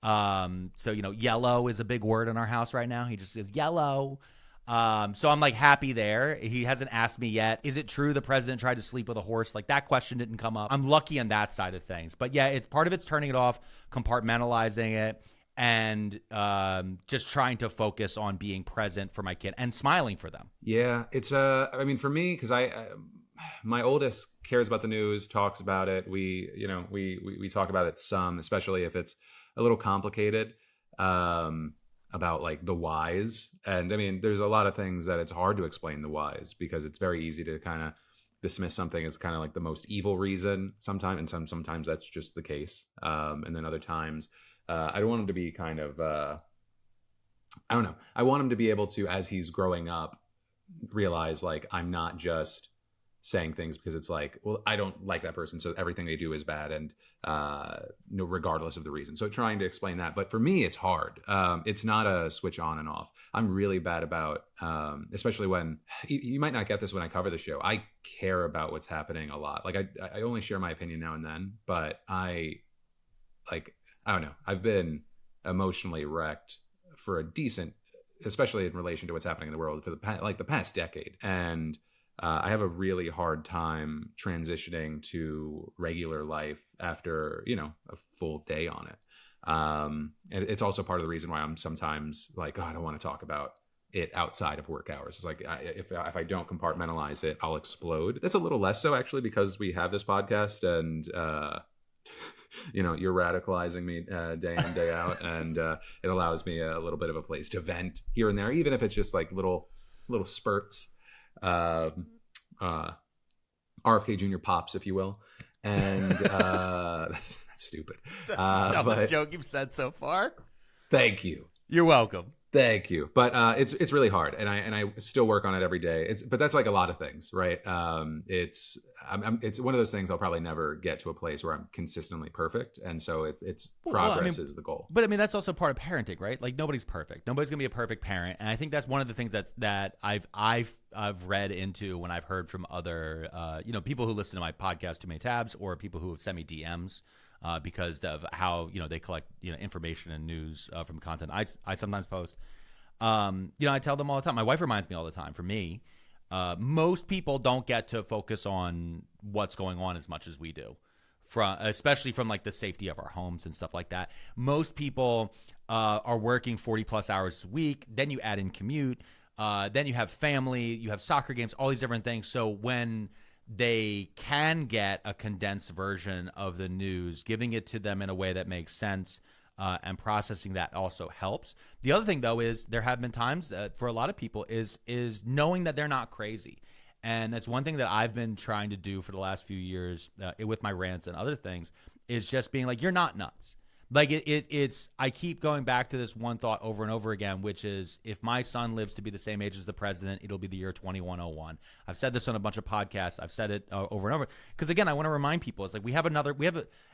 So, yellow is a big word in our house right now. He just says yellow. So I'm like happy there. He hasn't asked me yet. Is it true the president tried to sleep with a horse? Like that question didn't come up. I'm lucky on that side of things, but yeah, it's part of it's turning it off, compartmentalizing it, and just trying to focus on being present for my kid and smiling for them. Yeah, it's I mean, for me, because my oldest cares about the news, talks about it. We talk about it some, especially if it's a little complicated. About like the whys. And I mean, there's a lot of things that it's hard to explain the whys because it's very easy to kind of dismiss something as kind of like the most evil reason sometimes. And sometimes that's just the case. And then other times, I don't want him to be kind of, I don't know. I want him to be able to, as he's growing up, realize like, I'm not just saying things because it's like, well, I don't like that person, so everything they do is bad, and regardless of the reason. So trying to explain that, but for me, it's hard. It's not a switch on and off. I'm really bad about, especially when you might not get this when I cover the show. I care about what's happening a lot. Like I only share my opinion now and then, but I don't know. I've been emotionally wrecked for a decent, especially in relation to what's happening in the world for the past decade, and I have a really hard time transitioning to regular life after, a full day on it. And it's also part of the reason why I'm sometimes like, oh, I don't want to talk about it outside of work hours. It's like, if I don't compartmentalize it, I'll explode. That's a little less so actually, because we have this podcast and, you're radicalizing me day in, day out. And it allows me a little bit of a place to vent here and there, even if it's just like little spurts. RFK Jr. pops, if you will, and that's stupid. Dumbest joke you've said so far. Thank you. You're welcome. Thank you. But it's really hard, and I still work on it every day. But that's like a lot of things, right? It's one of those things I'll probably never get to a place where I'm consistently perfect, and so it's progress is the goal. But I mean, that's also part of parenting, right? Like nobody's perfect. Nobody's gonna be a perfect parent, and I think that's one of the things that I've read into when I've heard from other people who listen to my podcast, Too Many Tabs, or people who have sent me DMs. Because of how they collect information and news from content I sometimes post. I tell them all the time. My wife reminds me all the time. For me, most people don't get to focus on what's going on as much as we do, especially from like the safety of our homes and stuff like that. Most people are working 40 plus hours a week. Then you add in commute. Then you have family. You have soccer games. All these different things. So when they can get a condensed version of the news, giving it to them in a way that makes sense, and processing that also helps. The other thing, though, is there have been times that for a lot of people is knowing that they're not crazy. And that's one thing that I've been trying to do for the last few years with my rants and other things, is just being like, you're not nuts. Like it's I keep going back to this one thought over and over again, which is if my son lives to be the same age as the president, it'll be the year 2101. I've said this on a bunch of podcasts. I've said it over and over because, again, I want to remind people, it's like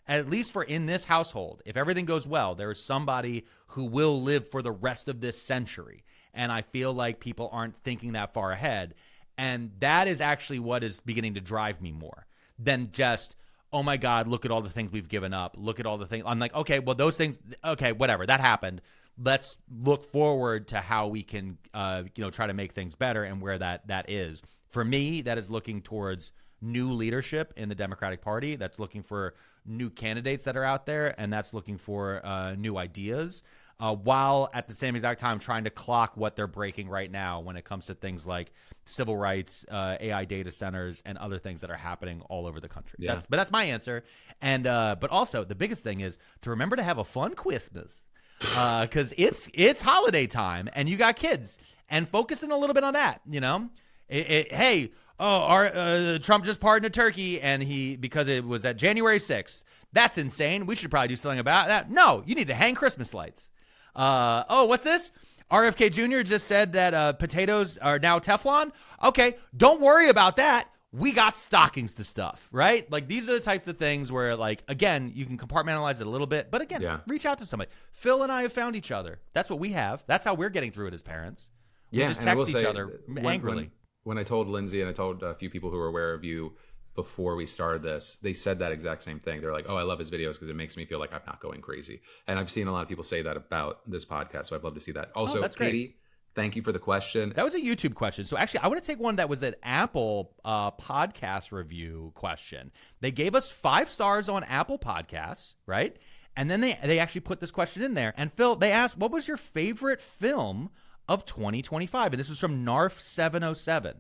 at least for in this household, if everything goes well, there is somebody who will live for the rest of this century. And I feel like people aren't thinking that far ahead. And that is actually what is beginning to drive me more than just, oh my God, look at all the things we've given up. Look at all the things. I'm like, okay, well, those things, okay, whatever, that happened. Let's look forward to how we can, try to make things better and where that is. For me, that is looking towards new leadership in the Democratic Party. That's looking for new candidates that are out there, and that's looking for new ideas, while at the same exact time trying to clock what they're breaking right now when it comes to things like civil rights, AI data centers, and other things that are happening all over the country. Yeah. But that's my answer. And but also the biggest thing is to remember to have a fun Christmas, because it's holiday time and you got kids, and focusing a little bit on that. Hey. Trump just pardoned a turkey, and because it was at January 6th. That's insane. We should probably do something about that. No, you need to hang Christmas lights. What's this? RFK Jr. just said that potatoes are now Teflon. Okay, don't worry about that. We got stockings to stuff, right? Like, these are the types of things where, like, again, you can compartmentalize it a little bit, but again, reach out to somebody. Phil and I have found each other. That's what we have. That's how we're getting through it as parents. We just text each other angrily. When I told Lindsay and I told a few people who were aware of you before we started this, they said that exact same thing. They're like, oh, I love his videos because it makes me feel like I'm not going crazy. And I've seen a lot of people say that about this podcast, so I'd love to see that. Also, that's Katie, great. Thank you for the question. That was a YouTube question. So actually, I want to take one that was an Apple podcast review question. They gave us 5 stars on Apple Podcasts, right? And then they actually put this question in there. And Phil, they asked, what was your favorite film of 2025? And this was from Narf707.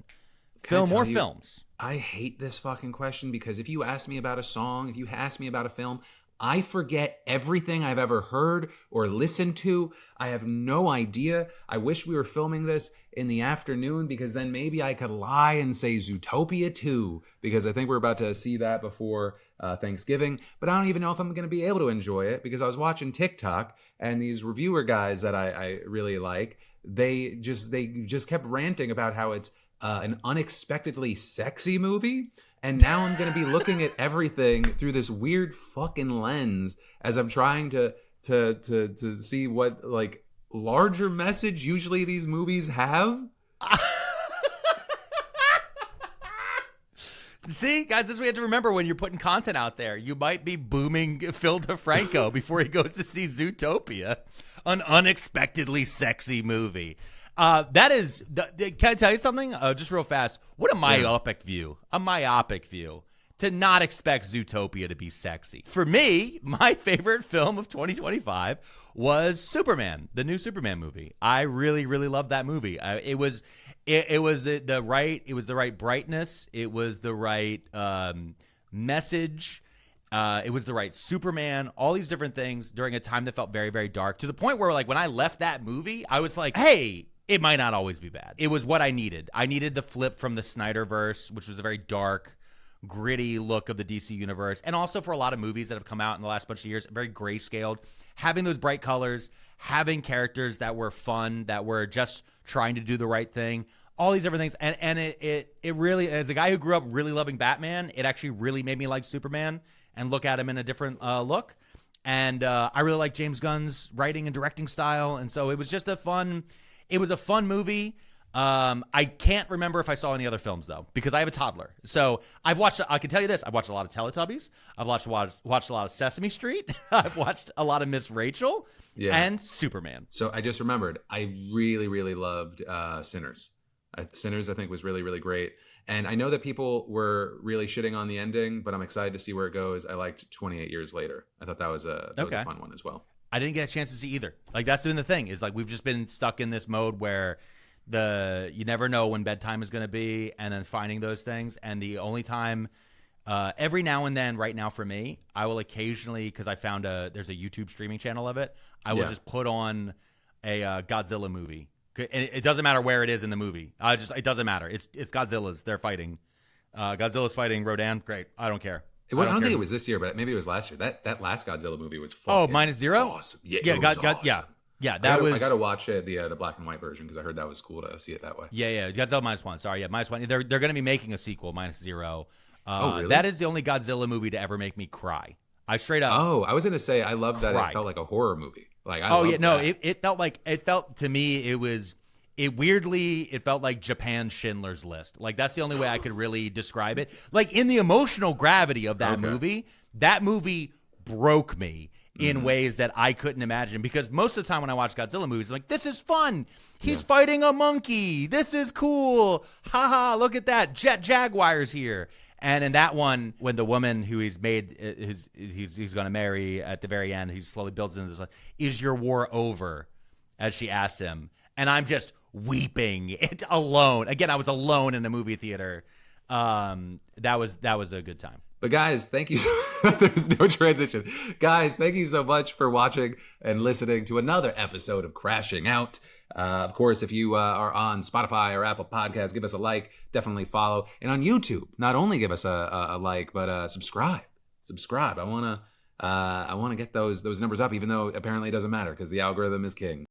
Phil, more films. I hate this fucking question because if you ask me about a song, if you ask me about a film, I forget everything I've ever heard or listened to. I have no idea. I wish we were filming this in the afternoon because then maybe I could lie and say Zootopia 2 because I think we're about to see that before Thanksgiving. But I don't even know if I'm going to be able to enjoy it because I was watching TikTok and these reviewer guys that I really like, they just kept ranting about how it's an unexpectedly sexy movie. And now I'm going to be looking at everything through this weird fucking lens as I'm trying to see what like larger message usually these movies have. See, guys, this is what we have to remember when you're putting content out there. You might be booming Phil DeFranco before he goes to see Zootopia, an unexpectedly sexy movie. That is, can I tell you something? Just real fast. What a myopic view. A myopic view to not expect Zootopia to be sexy. For me, my favorite film of 2025 was Superman, the new Superman movie. I really, really loved that movie. It was the right brightness. It was the right message. It was the right Superman, all these different things during a time that felt very, very dark, to the point where, like, when I left that movie, I was like, hey, it might not always be bad. It was what I needed. I needed the flip from the Snyderverse, which was a very dark, gritty look of the DC universe. And also for a lot of movies that have come out in the last bunch of years, very grayscaled, having those bright colors, having characters that were fun, that were just trying to do the right thing, all these different things. And it really, as a guy who grew up really loving Batman, it actually really made me like Superman and look at him in a different look. And I really like James Gunn's writing and directing style. And so it was just a fun movie. I can't remember if I saw any other films, though, because I have a toddler. So I can tell you this, I've watched a lot of Teletubbies. I've watched a lot of Sesame Street. I've watched a lot of Miss Rachel and Superman. So I just remembered, I really, really loved Sinners. Sinners, I think, was really, really great. And I know that people were really shitting on the ending, but I'm excited to see where it goes. I liked 28 Years Later. I thought that was a fun one as well. I didn't get a chance to see either. Like, that's been the thing, is like we've just been stuck in this mode where you never know when bedtime is going to be, and then finding those things. And the only time, every now and then, right now for me, I will occasionally, because I found there's a YouTube streaming channel of it, I will just put on a Godzilla movie. And it doesn't matter where it is in the movie. It doesn't matter. It's Godzilla's. They're fighting. Godzilla's fighting Rodan. Great. I don't care. I don't think it was this year, but maybe it was last year. That last Godzilla movie was fucking -0? awesome. Yeah, yeah, it was awesome. Yeah, I got to watch it, the black and white version, because I heard that was cool to see it that way. Yeah, Godzilla -1. Sorry, -1. They're going to be making a sequel, -0. Oh, really? That is the only Godzilla movie to ever make me cry. I straight up. Oh, I was going to say, I love that cried. It felt like a horror movie. Like, It felt to me, it felt like Japan's Schindler's List. Like, that's the only way I could really describe it. Like, in the emotional gravity of that movie broke me in ways that I couldn't imagine. Because most of the time when I watch Godzilla movies, I'm like, this is fun. He's fighting a monkey. This is cool. Haha, look at that. Jet Jaguar's here. And in that one, when the woman who he's going to marry at the very end, he slowly builds into this, like, is your war over? As she asks him. And I'm just weeping alone. Again, I was alone in the movie theater. That was a good time. But guys, thank you. There's no transition. Guys, thank you so much for watching and listening to another episode of Crashing Out. Of course, if you are on Spotify or Apple Podcasts, give us a like, definitely follow. And on YouTube, not only give us a like, but subscribe. I want to get those numbers up, even though apparently it doesn't matter because the algorithm is king.